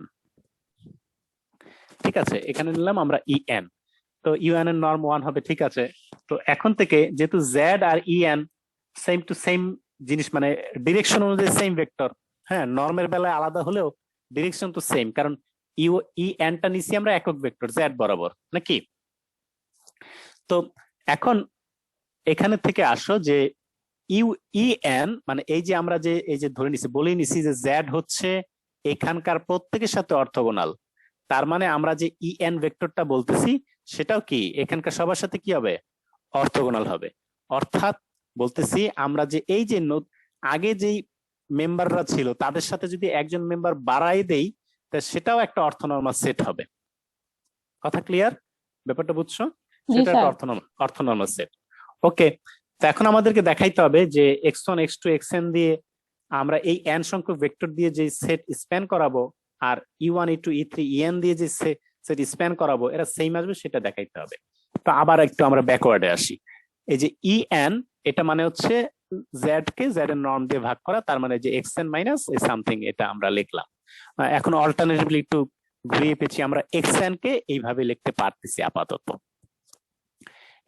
ঠিক আছে, এখানে নিলাম আমরা En। তো UN এর নর্ম 1 হবে, ঠিক আছে। তো এখন থেকে যেহেতু Z আর En সেম টু সেম জিনিস, মানে ডিরেকশন অনুযায়ী সেম ভেক্টর, হ্যাঁ নর্মের বেলায় আলাদা হলেও ডিরেকশন তো সেম, কারণ En টা নিছি আমরা একক ভেক্টর Z বরাবর নাকি। তো এখন এখানে থেকে আসো যে En মানে এই যে আমরা যে এই যে ধরে নিছি, বলেই নিছি যে Z হচ্ছে এখানকার প্রত্যেকের সাথে অর্থগোনাল। তার মানে আমরা যে En ভেক্টরটা বলতেছি সেটাও কি এখানকার সবার সাথে কি হবে, অর্থগোনাল হবে। অর্থাৎ বলতেছি আমরা যে এই যে আগে যেই মেম্বাররা ছিল তাদের সাথে যদি একজন মেম্বার বাড়াই দেই তা সেটাও একটা অর্থনর্মাল সেট হবে। কথা ক্লিয়ার? ব্যাপারটা বুঝছো? সেটা একটা অর্থনর্মাল সেট। ওকে, তো এখন আমাদেরকে দেখাইতে হবে যে X1 X2 Xn দিয়ে আমরা এই n সংখ্যক ভেক্টর দিয়ে যে সেট স্প্যান করাবো আর E1 E2 E3 En দিয়ে যে সেট স্প্যান করাবো এরা সেম আসবে সেটা দেখাইতে হবে। তো আবার একটু আমরা ব্যাকওয়ার্ডে আসি। এই যে En এটা মানে হচ্ছে Z কে Z এর নর্ম দিয়ে ভাগ করা, তার মানে যে Xn মাইনাস এই সামথিং এটা আমরা লিখলাম। এখন অল্টারনেটিভলি একটু ঘুরিয়ে পেয়েছি, আমরা Xn কে এইভাবে লিখতে পারতেছি আপাতত।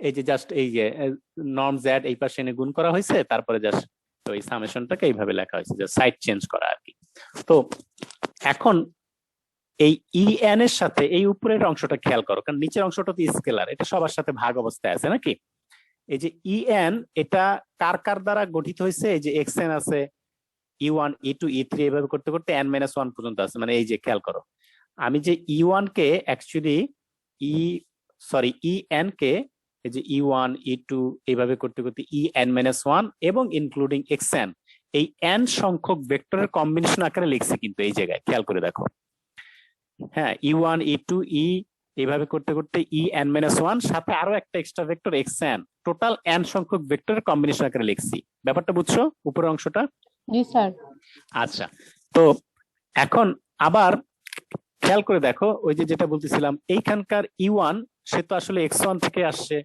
এই যে জাস্ট এই যে নর্ম Z এই পাশে এনে গুণ করা হয়েছে, তারপরে জাস্ট তো এই সামেশনটাকে এইভাবে লেখা হয়েছে যে সাইড চেঞ্জ করা আর কি। তো এখন এই ইএন এর সাথে এই উপরের অংশটা খেয়াল করো, কারণ নিচের অংশটা তো স্কেলার, এটা সবার সাথে ভাগ অবস্থায় আছে নাকি। এই যে ইএন এটা কার কার দ্বারা গঠিত হয়েছে, এই যে এক্সএন আছে, E1 E2 E3 এভাবে করতে করতে n-1 পর্যন্ত আছে। মানে এই যে খেয়াল করো, আমি যে E1 কে অ্যাকচুয়ালি EN কে এই যে E1 E2 এইভাবে করতে করতে En-1 এবং ইনক্লুডিং xn এই n সংখ্যক ভেক্টরের কম্বিনেশন আকারে লিখছি কিন্তু এই জায়গায় খেয়াল করে দেখো। হ্যাঁ, E1 E2 এইভাবে করতে করতে En-1 সাথে আরো একটা extra vector xn, total n সংখ্যক ভেক্টরের কম্বিনেশন আকারে লিখছি। ব্যাপারটা বুঝছো উপরের অংশটা? জি স্যার। আচ্ছা, তো এখন আবার খেয়াল করে দেখো, ওই যে যেটা বলতেছিলাম, এইখানকার E1 সে তো আসলে x1 থেকে আসছে,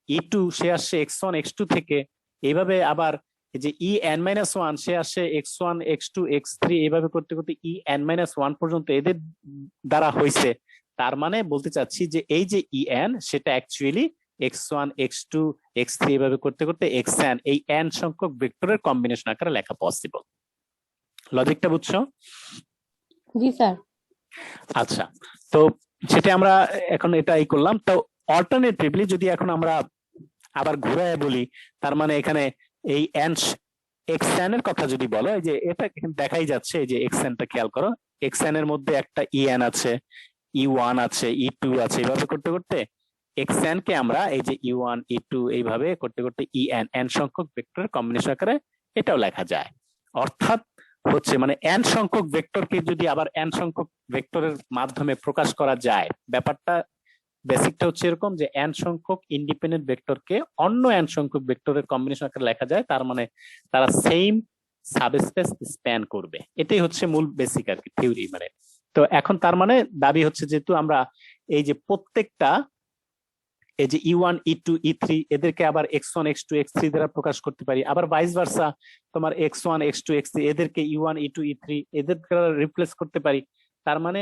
E2 সে আসছে x1 x2 থেকে, এইভাবে আবার এই যে En-1 সে আসছে x1 x2 x3 এইভাবে করতে করতে En-1 পর্যন্ত এদের দ্বারা হয়েছে। তার মানে বলতে চাচ্ছি যে এই যে En সেটা অ্যাকচুয়ালি x1 x2 x3 এইভাবে করতে করতে xn এই n সংখ্যক ভেক্টরের কম্বিনেশন আকারে লেখা পসিবল। লজিকটা বুঝছো? জি স্যার। আচ্ছা, তো সেটা আমরা এখন এটাই করলাম। তো অল্টারনেটিভলি যদি এখন আমরা আবার ঘুরায় বলি, তার মানে এখানে এই xn এর কথা যদি বলো, এই যে এটা দেখাই যাচ্ছে, এই যে xn টা খেয়াল করো, xn এর মধ্যে একটা en আছে, E1 আছে, E2 আছে, এইভাবে করতে করতে xn কে আমরা এই যে E1 E2 এইভাবে করতে করতে n সংখ্যক ভেক্টরের কম্বিনেশন আকারে এটাও লেখা যায়। অর্থাৎ হচ্ছে মানে n সংখ্যক ভেক্টরকে যদি আবার n সংখ্যক ভেক্টরের মাধ্যমে প্রকাশ করা যায়, ব্যাপারটা বেসিকটা হচ্ছে এরকম যে n সংখ্যক ইন্ডিপেন্ডেন্ট ভেক্টরকে অন্য n সংখ্যক ভেক্টরের কম্বিনেশন আকারে লেখা যায়, তার মানে তারা সেম সাবস্পেস স্প্যান করবে। এটাই হচ্ছে মূল বেসিক আর কি থিওরি। মানে তো এখন তার মানে দাবি হচ্ছে যেহেতু আমরা এই যে প্রত্যেকটা এই যে E1 E2 E3 এদেরকে আবার x1 x2 x3 দ্বারা প্রকাশ করতে পারি, আবার ভাইস ভার্সা তোমার x1 x2 x3 এদেরকে E1 E2 E3 এদের দ্বারা রিপ্লেস করতে পারি। তার মানে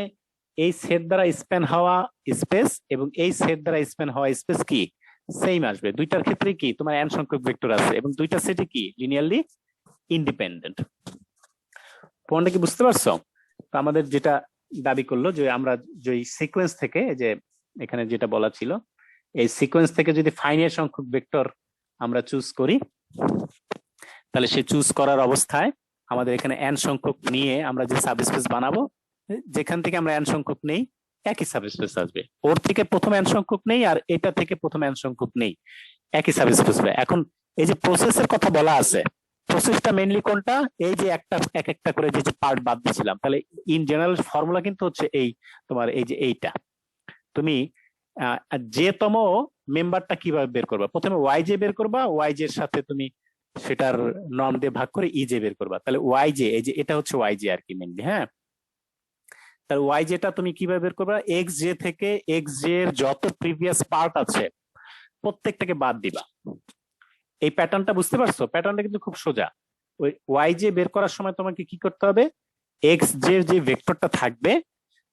এই সেট দ্বারা স্প্যান হওয়া স্পেস এবং এই সেট দ্বারা স্প্যান হওয়া স্পেস কি সেম আসবে। দুইটার ক্ষেত্রে কি তোমার n সংখ্যক ভেক্টর আছে এবং দুইটা সেটই কি লিনিয়ারলি ইন্ডিপেন্ডেন্ট। পয়েন্টটা কি বুঝতে পারছো? তো আমাদের যেটা দাবি করলো যে আমরা যে সিকোয়েন্স থেকে, যে এখানে যেটা বলা ছিল, এই সিকোয়েন্স থেকে যদি ফাইনাইট সংখ্যক ভেক্টর আমরা চুজ করি, তাহলে সে চুজ করার অবস্থায় আমাদের এখানে n সংখ্যক নিয়ে আমরা যে সাবস্পেস বানাবো, যেখান থেকে আমরা n সংখ্যক নেই একই সাবস্পেস আসবে। ওর থেকে প্রথম n সংখ্যক নেই আর এটা থেকে প্রথম n সংখ্যক নেই, একই সাবস্পেস হবে। এখন এই যে প্রসেসের কথা বলা আছে, প্রসেসটা মেইনলি কোনটা, এই যে একটা এক একটা করে যে পার্ট বাদ দিয়েছিলাম, তাহলে ইন জেনারেল ফর্মুলা কিন্তু হচ্ছে এই তোমার এই যে এইটা। তুমি যে তম মেম্বারটা কিভাবে বের করবা, প্রথমে ওয়াই জে বের করবা, ওয়াই জে এর সাথে তুমি সেটার নর্ম দিয়ে ভাগ করে ই জে বের করবা, তাহলে ওয়াই জে এই যে এটা হচ্ছে ওয়াই জে আর কি মেইনলি। হ্যাঁ, তাহলে ওয়াই জেটা তুমি কিভাবে বের করবা, এক্স জে থেকে এক্স জে এর যত প্রিভিয়াস পার্ট আছে প্রত্যেকটাকে বাদ দিবা। এই প্যাটার্নটা বুঝতে পারছো? প্যাটার্নটা কিন্তু খুব সোজা। ওই ওয়াই জে বের করার সময় তোমাকে কি করতে হবে, এক্স জে যে ভেক্টরটা থাকবে,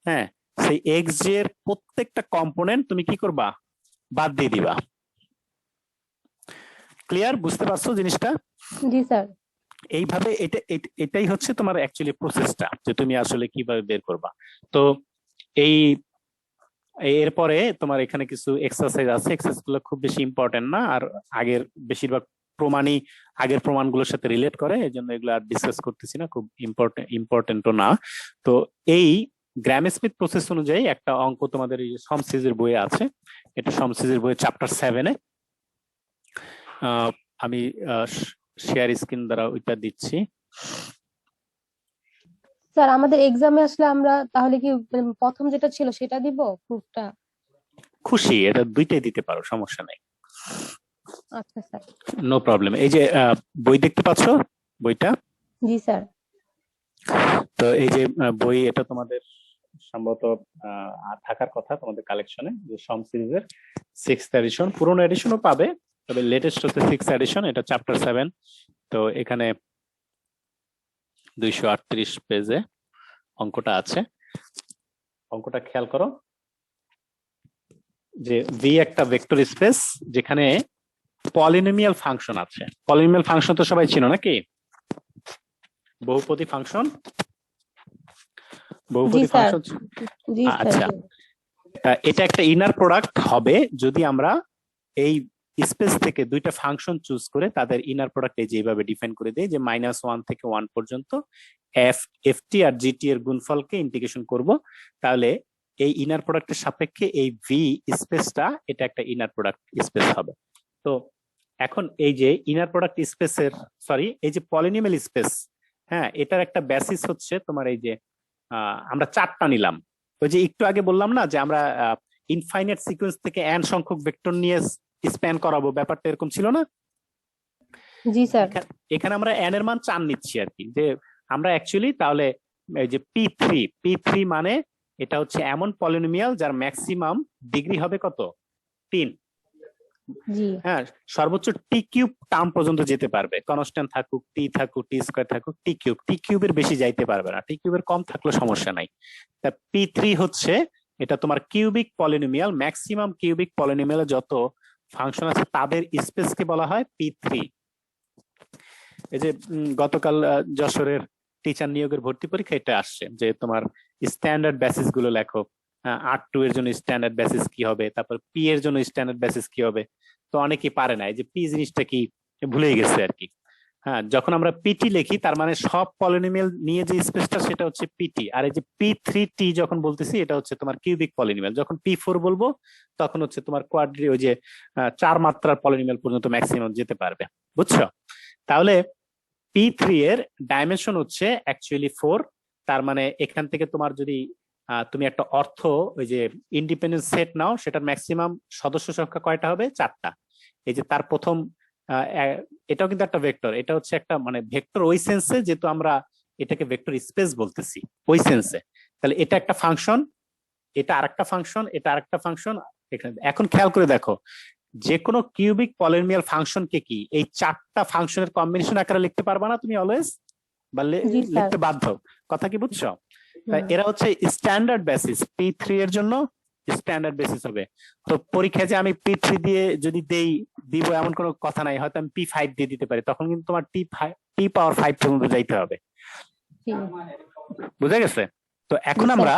হ্যাঁ, সেই এক্স জে এর প্রত্যেকটা কম্পোনেন্ট তুমি কি করবা, বাদ দিয়ে দিবা। ক্লিয়ার? বুঝতে পারছো জিনিসটা? জি স্যার। এইভাবে এটাই হচ্ছে তোমার অ্যাকচুয়ালি প্রসেসটা, যে তুমি আসলে কিভাবে বের করবা। তো এই এরপরে তোমার এখানে কিছু এক্সারসাইজ আছে, এক্সারসাইজ গুলো খুব বেশি ইম্পর্টেন্ট না, আর আগের বেশিরভাগ প্রমাণই আগের প্রমাণগুলোর সাথে রিলেট করে, এই জন্য এগুলো আর ডিসকাস করতেছি না, খুব ইম্পর্টেন্টও না। তো এই গ্রাম স্মিথ প্রসেস অনুযায়ী একটা অঙ্ক তোমাদের এই সমসিজের বইয়ে আছে, এটা সমসিজের বইয়ে চ্যাপ্টার 7-এ। আমি শেয়ার স্ক্রিন দ্বারা ওইটা দিচ্ছি। স্যার আমাদের এক্সামে আসলে আমরা তাহলে কি প্রথম যেটা ছিল সেটা দিব প্রুফটা? খুশি, এটা দুইটাই দিতে পারো, সমস্যা নেই। আচ্ছা স্যার। No problem. এই যে বই দেখতে পাচ্ছো বইটা? জি স্যার। তো এই যে বই, এটা তোমাদের সম্ভবত থাকার কথা তোমাদের কালেকশনে, যে সম সিরিজের 6th এডিশন, পুরনো এডিশনও পাবে, তবে লেটেস্ট হচ্ছে 6th এডিশন, এটা চ্যাপ্টার 7। তো এখানে 238 পেজে অঙ্কটা আছে। অঙ্কটা খেয়াল করো, যে ভি একটা ভেক্টর স্পেস যেখানে পলিনোমিয়াল ফাংশন আছে। পলিনোমিয়াল ফাংশন তো সবাই চিনো নাকি? বহুপদী ফাংশন জি বহুপদী স্যার, ফাংশন জি স্যার, আচ্ছা, জি। এটা একটা ইনার প্রোডাক্ট হবে যদি আমরা এই স্পেস থেকে দুইটা ফাংশন চুজ করে তাদের ইনার প্রোডাক্ট এই যে এইভাবে ডিফাইন করে দেই যে -1 থেকে 1 পর্যন্ত ft আর gt এর গুণফলকে ইন্টিগ্রেশন করব, তাহলে এই ইনার প্রোডাক্টের সাপেক্ষে এই ভি স্পেসটা এটা একটা ইনার প্রোডাক্ট স্পেস হবে। তো এখন এই যে ইনার প্রোডাক্ট স্পেসের এই যে পলিনোমিয়াল স্পেস, হ্যাঁ, এটার একটা বেসিস হচ্ছে তোমার এই যে আমরা চারটা নিলাম। ওই যে একটু আগে বললাম না যে আমরা ইনফাইনাইট সিকোয়েন্স থেকে n সংখ্যক ভেক্টর নিয়ে স্প্যান করাবো, ব্যাপারটা এরকম ছিল না? জি স্যার। এখানে আমরা n এর মান 4 নিচ্ছি আর কি, যে আমরা অ্যাকচুয়ালি তাহলে এই যে p3 মানে এটা হচ্ছে এমন পলিনোমিয়াল যার ম্যাক্সিমাম ডিগ্রি হবে কত? 3। জি। হ্যাঁ, সর্বোচ্চ টি কিউব টার্ম পর্যন্ত যেতে পারবে, কনস্ট্যান্ট থাকুক, টি থাকুক, টি স্কয়ার থাকুক, টি কিউবের বেশি যাইতে পারবে না, টি কিউবের কম থাকলে সমস্যা নাই। তা p3 হচ্ছে এটা তোমার কিউবিক পলিনোমিয়াল, ম্যাক্সিমাম কিউবিক পলিনোমিয়ালে যত ফাংশন আছে তাদের স্পেসকে বলা হয় p3। এই যে গতকাল যশোরের টিচার নিয়োগের ভর্তি পরীক্ষা এটা আসছে যে তোমার স্ট্যান্ডার্ড বেসিস গুলো লেখো, R2 এর জন্য স্ট্যান্ডার্ড বেসিস কি হবে, তারপর পি এর জন্য স্ট্যান্ডার্ড বেসিস কি হবে। তো অনেকেই পারে না, এই যে পি জিনিসটা কি ভুলেই গেছে আর কি। হ্যাঁ, যখন আমরা পিটি লিখি তার মানে সব পলিনোমিয়াল নিয়ে যে স্পেসটা সেটা হচ্ছে পিটি, আর এই যে p3t যখন বলতেছি এটা হচ্ছে তোমার কিউবিক পলিনোমিয়াল। যখন p4 বলবো তখন হচ্ছে তোমার কোয়াড্রি, ওই যে 4 মাত্রার পলিনোমিয়াল পর্যন্ত ম্যাক্সিমাম যেতে পারবে, বুঝছো? তাহলে p3 এর ডাইমেনশন হচ্ছে অ্যাকচুয়ালি 4। তার মানে এখান থেকে তোমার যদি তুমি একটা অর্থ ওই যে ইন্ডিপেন্ডেন্ট সেট নাও, সেটার ম্যাক্সিমাম সদস্য সংখ্যা কয়টা হবে? 4টা। এই যে তার প্রথম এটাও কিন্তু একটা ভেক্টর, এটা হচ্ছে একটা মানে ভেক্টর ওই সেন্সে যেহেতু আমরা এটাকে ভেক্টর স্পেস বলতেছি ওই সেন্সে। তাহলে এটা একটা ফাংশন, এটা আরেকটা ফাংশন, এটা আরেকটা ফাংশন। এখন খেয়াল করে দেখো, যে কোনো কিউবিক পলিনোমিয়াল ফাংশনকে কি এই 4টা ফাংশনের কম্বিনেশন আকারে লিখতে পারবা না তুমি অলওয়েজ, বা জি স্যার। লিখতে বাধ্য, কথা কি বুঝছো? তাই এরা হচ্ছে স্ট্যান্ডার্ড বেসিস, p3 এর জন্য স্ট্যান্ডার্ড বেসিস হবে। তো পরীক্ষায় যে আমি p3 দিয়ে যদি দিব এমন কোনো কথা নাই, হয়তো আমি p5 দিয়ে দিতে পারি, তখন কিন্তু তোমার p পাওয়ার 5 পর্যন্ত যাইতে হবে। জি। বুঝা গেছে? তো এখন জি, স্যার। আমরা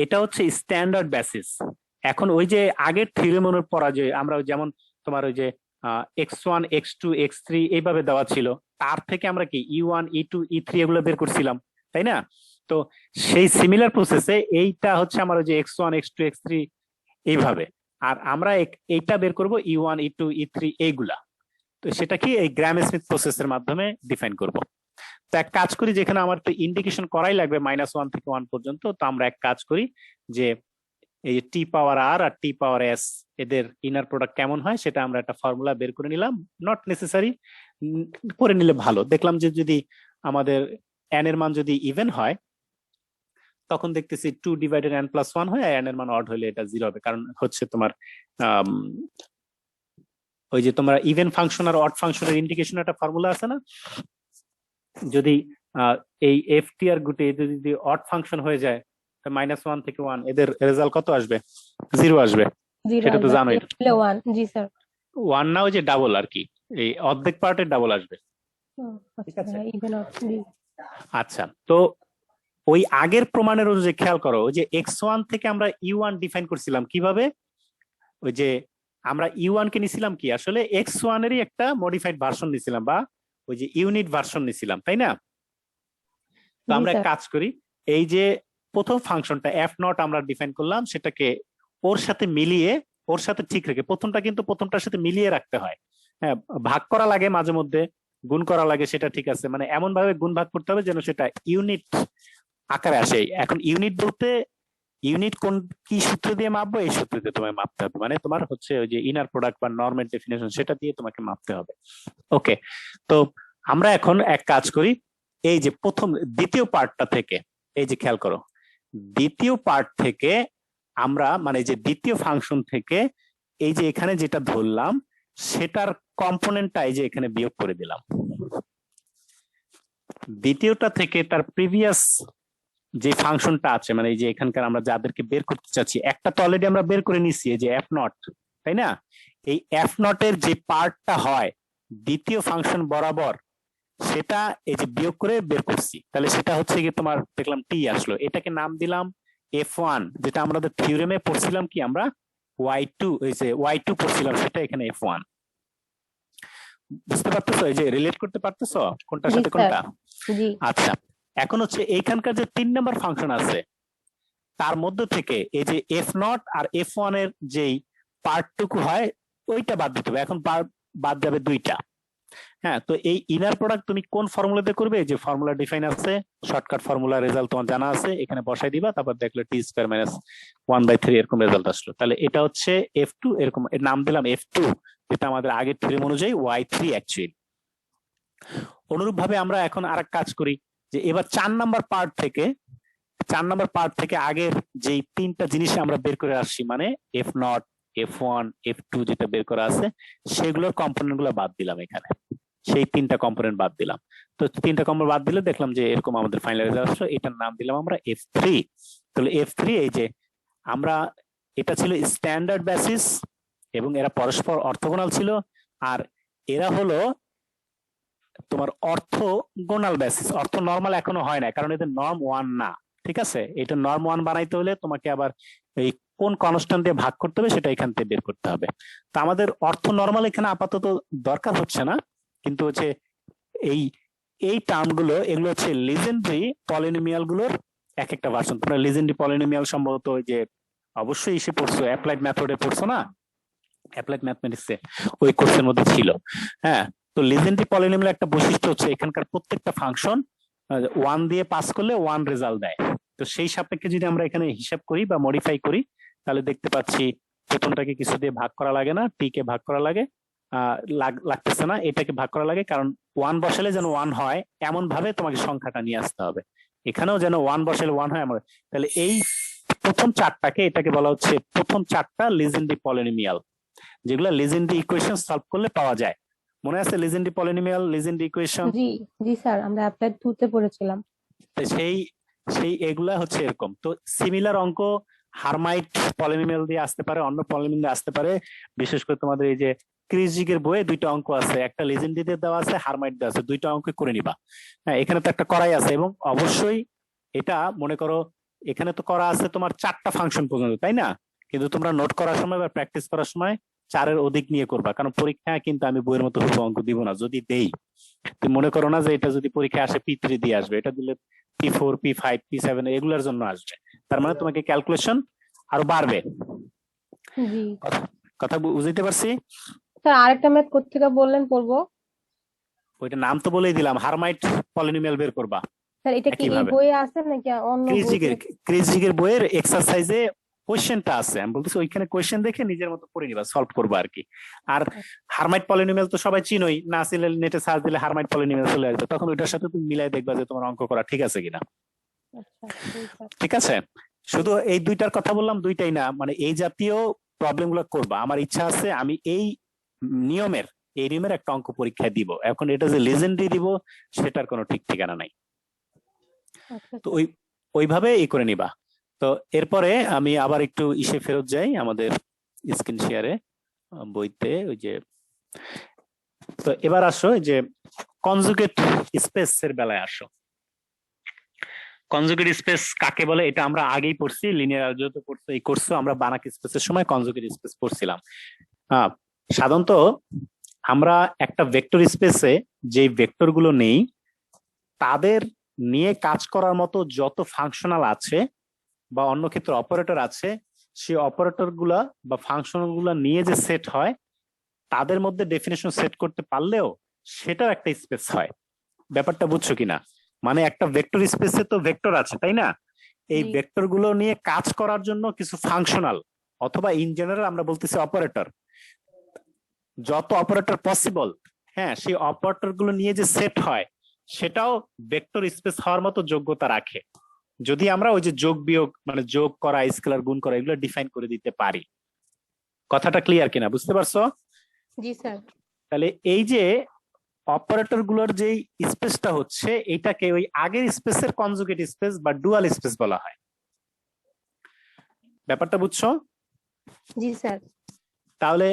এটা হচ্ছে স্ট্যান্ডার্ড বেসিস। এখন ওই যে আগের থিওরেমের পরাজয় আমরা যেমন তোমার ওই যে x1 x2 x3 এইভাবে দেওয়া ছিল, তার থেকে আমরা কি e1 e2 e3 এগুলো বের করছিলাম, তাই না? তো সেই সিমিলার প্রসেসে এইটা হচ্ছে আমার ওই যে x1 x2 x3 এইভাবে, আর আমরা এইটা বের করব e1 e2 e3 এইগুলা। তো সেটা কি এই গ্রাম স্মিথ প্রসেসের মাধ্যমে ডিফাইন করব। তো এক কাজ করি, যেখানে আমার তো ইন্ডিকেশন করাই লাগবে -1 থেকে 1 পর্যন্ত, তো আমরা এক কাজ করি যে এই যে টি পাওয়ার আর আর টি পাওয়ার এস এদের ইনার প্রোডাক্ট কেমন হয় সেটা আমরা একটা ফর্মুলা বের করে নিলাম। নট নেসেসারি, করে নিলে ভালো। দেখলাম যে যদি আমাদের n এর মান যদি ইভেন হয় তখন দেখতেছি 2/n+1 হয়, আর n এর মান অড হলে এটা 0 হবে, কারণ হচ্ছে তোমার ওই যে তোমরা ইভেন ফাংশন আর অড ফাংশনের ইন্ডিকেশন একটা ফর্মুলা আছে না, যদি এই ft আর গুটে যদি অড ফাংশন হয়ে যায় -1 থেকে 1 এদের রেজাল্ট কত আসবে? 0 আসবে, সেটা তো জানোই। 1। জি স্যার। 1 না, ওই যে ডাবল আর কি, এই অর্ধেক পার্টের ডাবল আসবে। ঠিক আছে, আচ্ছা। তো ওই আগের প্রমাণের অনুযায়ী খেয়াল করো, ওই যে x1 থেকে আমরা u1 ডিফাইন করছিলাম কিভাবে, ওই যে আমরা u1 কে নিছিলাম কি আসলে x1 এরই একটা মডিফাইড ভার্সন নিছিলাম, বা ওই যে ইউনিট ভার্সন নিছিলাম, তাই না? তো আমরা এক কাজ করি, এই যে প্রথম ফাংশনটা f0 আমরা ডিফাইন করলাম, সেটাকে ওর সাথে মিলিয়ে, ওর সাথে ঠিক রেখে, প্রথমটা কিন্তু প্রথমটার সাথে মিলিয়ে রাখতে হয়। হ্যাঁ, ভাগ করা লাগে মাঝে মধ্যে, গুণ করা লাগে, সেটা ঠিক আছে, মানে এমন ভাবে গুণ ভাগ করতে হবে যেন সেটা ইউনিট আকারে আসে। এখন ইউনিট বলতে ইউনিট কোন কি সূত্র দিয়ে মাপবো, এই সূত্র দিয়ে তোমায় মাপতে হবে, মানে তোমার হচ্ছে ওই যে ইনার প্রোডাক্ট বা নরমাল ডেফিনেশন সেটা দিয়ে তোমাকে মাপতে হবে। ওকে, তো আমরা এখন এক কাজ করি, এই যে দ্বিতীয় পার্টটা থেকে, এই যে খেয়াল করো, দ্বিতীয় পার্ট থেকে আমরা মানে যে দ্বিতীয় ফাংশন থেকে এই যে এখানে যেটা ধরলাম সেটার কম্পোনেন্টটা এই যে এখানে বিয়োগ করে দিলাম। দ্বিতীয়টা থেকে তার প্রিভিয়াস যে ফাংশনটা আছে, মানে এই যে এখানকার আমরা যাদেরকে বের করতে চাচ্ছি, একটা তো অলরেডি আমরা বের করে নিচ্ছি, এই যে f0, তাই না? এই f0 এর যে পার্টটা হয় দ্বিতীয় ফাংশন বরাবর, সেটা এই যে বিয়োগ করে বের করছি, তাহলে সেটা হচ্ছে কি তোমার দেখলাম টি আসলো, এটাকে নাম দিলাম F1, যেটা আমাদের থিওরেমে পড়ছিলাম কি আমরা Y2, এই যে Y2 পড়ছিলাম সেটা এখানে F1। বুঝতে পারতেছো, এই যে রিলেট করতে পারতেছো কোনটার জি সাথে স্যার। কোনটা? জি আচ্ছা, এখন হচ্ছে এইখানকার যে 3 নম্বর ফাংশন আছে তার মধ্য থেকে এই যে F0 আর F1 এর যেই পার্টটুকু হয় ওইটা বাদ দিতে হবে। এখন বাদ যাবে দুইটা। হ্যাঁ, তো এই ইনার প্রোডাক্ট তুমি কোন ফর্মুলাতে করবে? যে ফর্মুলা ডিফাইন আছে, শর্টকাট ফর্মুলা, রেজাল্ট তোমার জানা আছে, এখানে বসাই দিবা, তারপর দেখলে t² - 1/3 এরকম রেজাল্ট আসলো। তাহলে এটা হচ্ছে F2, এরকম এর নাম দিলাম F2, যেটা আমাদের আগের থিওরেম অনুযায়ী Y3 অ্যাকচুয়ালি। অনুরূপ ভাবে আমরা এখন আরেক কাজ করি, যে এবার 4 নম্বর পার্ট থেকে আগের যেই 3টা জিনিস আমরা বের করে আসছি, মানে F0, F1, F2 যেটা বের করা আছে, সেগুলোর কম্পোনেন্ট গুলো বাদ দিলাম এখানে, সেই 3টা কম্পোনেন্ট বাদ দিলাম। তো 3টা কম্পোনেন্ট বাদ দিলে দেখলাম যে এরকম আমাদের ফাইনাল রেজাল্ট আসলো, এটার নাম দিলাম আমরা F3। তাহলে F3 এই যে আমরা, এটা ছিল স্ট্যান্ডার্ড বেসিস এবং এরা পরস্পর অর্থগোনাল ছিল, আর এরা হলো তোমার অর্থগোনাল বেসিস। অর্থ নর্মাল এখনো হয় না, কারণ এদের নর্ম 1 না। ঠিক আছে, এটা নর্ম 1 বানাইতে হলে তোমাকে আবার এই কোন কনস্ট্যান্ট দিয়ে ভাগ করতে হবে সেটা এখান থেকে বের করতে হবে। তো আমাদের অর্থ নর্মাল এখানে আপাতত দরকার হচ্ছে না, কিন্তু হচ্ছে এই এই টার্মগুলো, এগুলো হচ্ছে লিজেন্ডারি পলিনোমিয়াল গুলোর এক একটা ভার্সন। তোমরা লিজেন্ডারি পলিনোমিয়াল সম্ভবত ওই যে অবশ্যই এসে পড়ছো, অ্যাপ্লাইড মেথডে পড়ছো না, অ্যাপ্লাইড ম্যাথমেটিক্সে ওই কোর্সের মধ্যে ছিল। হ্যাঁ, তো লিজেন্ডারি পলিনোমিয়াল একটা বৈশিষ্ট্য হচ্ছে এখানকার প্রত্যেকটা ফাংশন 1 দিয়ে পাস করলে 1 রেজাল্ট দেয়। তো সেই সাপেক্ষে যদি আমরা এখানে হিসাব করি বা মডিফাই করি, তাহলে দেখতে পাচ্ছি প্রথমটাকে কিছু দিয়ে ভাগ করা লাগে না, টি কে ভাগ করা লাগে, লাগতেছে না, এটাকে ভাগ করা লাগে, কারণ 1 বসালে যেন 1 হয় এমন ভাবে তোমাকে সংখ্যাটা নিয়ে আসতে হবে। এখানেও যেন 1 বসালে 1 হয় এমন। তাহলে এই প্রথম 4টাকে, এটাকে বলা হচ্ছে প্রথম 4টা লিজেন্ডারি পলিনোমিয়াল, যেগুলো লিজেন্ডারি ইকুয়েশন সলভ করলে পাওয়া যায়। মনে আছে লিজেন্ডারি পলিনোমিয়াল, লিজেন্ডারি ইকুয়েশন? জি জি স্যার, আমরা অ্যাপ্লাইড 2 তে পড়েছিলাম। সেই সেই এগুলা হচ্ছে এরকম। তো সিমিলার অঙ্ক হারমাইট পলিনোমিয়াল দিয়ে আসতে পারে, অন্য পলিনোমিয়াল দিয়ে আসতে পারে। বিশেষ করে তোমাদের এই যে ক্রিজিগের বইয়ে 2টা অঙ্ক আছে, একটা লিজেন্ডারি দেওয়া আছে, হারমাইট দেওয়া আছে, 2টা অঙ্ক করে নিবা। হ্যাঁ, এখানে তো একটা করাই আছে, এবং অবশ্যই এটা মনে করো এখানে তো করা আছে তোমার 4টা ফাংশন পর্যন্ত, তাই না? কিন্তু তোমরা নোট করার সময় বা প্র্যাকটিস করার সময় 4-এর অধিক নিয়ে করবা, কারণ পরীক্ষায় কিন্তু আমি বইয়ের মতো হুবহু অঙ্ক দিব না। যদি দেই, তুমি মনে করো না যে এটা যদি পরীক্ষায় আসে P3 দিয়ে আসবে, এটা দিলে P4, P5, P7 এগুলোর জন্য আসবে। তার মানে তোমাকে ক্যালকুলেশন আরো বাড়বে। জি কথা বুঝতে পারছি? স্যার, আরেকটা ম্যাথ কোত্থেকে বললেন পড়বো? ওইটা নাম তো বলেই দিলাম, হারমাইট পলিনোমিয়াল বের করবা। স্যার, এটা কি এই একইভাবে বইয়ে আছে নাকি অন্য বইতে? ক্রিজিগের বইয়ের এক্সারসাইজে কোয়েশ্চেনটা আছে, আমি বলতেছি ওইখানে কোয়েশ্চেন দেখে নিজের মতো করে নিবা, সলভ করবা আর কি। আর হারমাইট পলিনোমিয়াল তো সবাই চিনোই, না চিনলে নেটে সার্চ দিলে হারমাইট পলিনোমিয়াল চলে আসবে, তখন ওইটার সাথে তুমি মিলাই দেখবা যে তোমার অঙ্ক করা ঠিক আছে কিনা। আচ্ছা জি স্যার। ঠিক আছে, শুধু এই 2টার কথা বললাম, 2টাই না, মানে এই জাতীয় প্রবলেম গুলো করবা। আমার ইচ্ছা আছে আমি এই নিয়মের একটা অঙ্ক পরীক্ষায় দিব। এখন এটা যে লেজেন্ডারি দিব সেটার কোনো ঠিক ঠিকানা নাই। আচ্ছা তো স্যার। ওইভাবে করে নিবা। তো এরপরে আমি আবার একটু ইসে ফেরত যাই, আমাদের স্ক্রিন শেয়ারে, বইতে ওই যে। তো এবার আসো যে কনজুগেট স্পেস এর বেলায় আসো। কনজুগেট স্পেস কাকে বলে এটা আমরা আগেই পড়ছি, লিনিয়ার অ্যালজেব্রা পড়ছি, এই কোর্সে আমরা বানাক স্পেসের সময় কনজুগেট স্পেস পড়ছিলাম। সাধারণত আমরা একটা ভেক্টর স্পেসে যে ভেক্টর গুলো নেই, তাদের নিয়ে কাজ করার মতো যত ফাংশনাল আছে বা অন্য ক্ষেত্রে অপারেটর আছে, সেই অপারেটর গুলা বা ফাংশন গুলা নিয়ে যে সেট হয়, তাদের মধ্যে ডেফিনেশন সেট করতে পারলেও সেটাও একটা স্পেস হয়। ব্যাপারটা বুঝছো কিনা? মানে একটা ভেক্টর স্পেসে তো ভেক্টর আছে, তাই না? এই জি ভেক্টর গুলো নিয়ে কাজ করার জন্য কিছু ফাংশনাল অথবা ইন জেনারেল আমরা বলতেছি অপারেটর, যত অপারেটর পসিবল, হ্যাঁ, সেই অপারেটর গুলো নিয়ে যে সেট হয় সেটাও ভেক্টর স্পেস হওয়ার মতো যোগ্যতা রাখে, যদি আমরা ওই যে যোগ বিয়োগ, মানে যোগ করা, স্কেলার গুণ করা, এগুলো ডিফাইন করে দিতে পারি। কথাটা ক্লিয়ার কিনা, বুঝতে পারছো? জি স্যার। তাহলে এই যে অপারেটর গুলোর যে স্পেসটা হচ্ছে, এটাকে ওই আগের স্পেসের কনজুগেট স্পেস বা ডুয়াল স্পেস বলা হয়। ব্যাপারটা বুঝছো? জি স্যার। তাহলে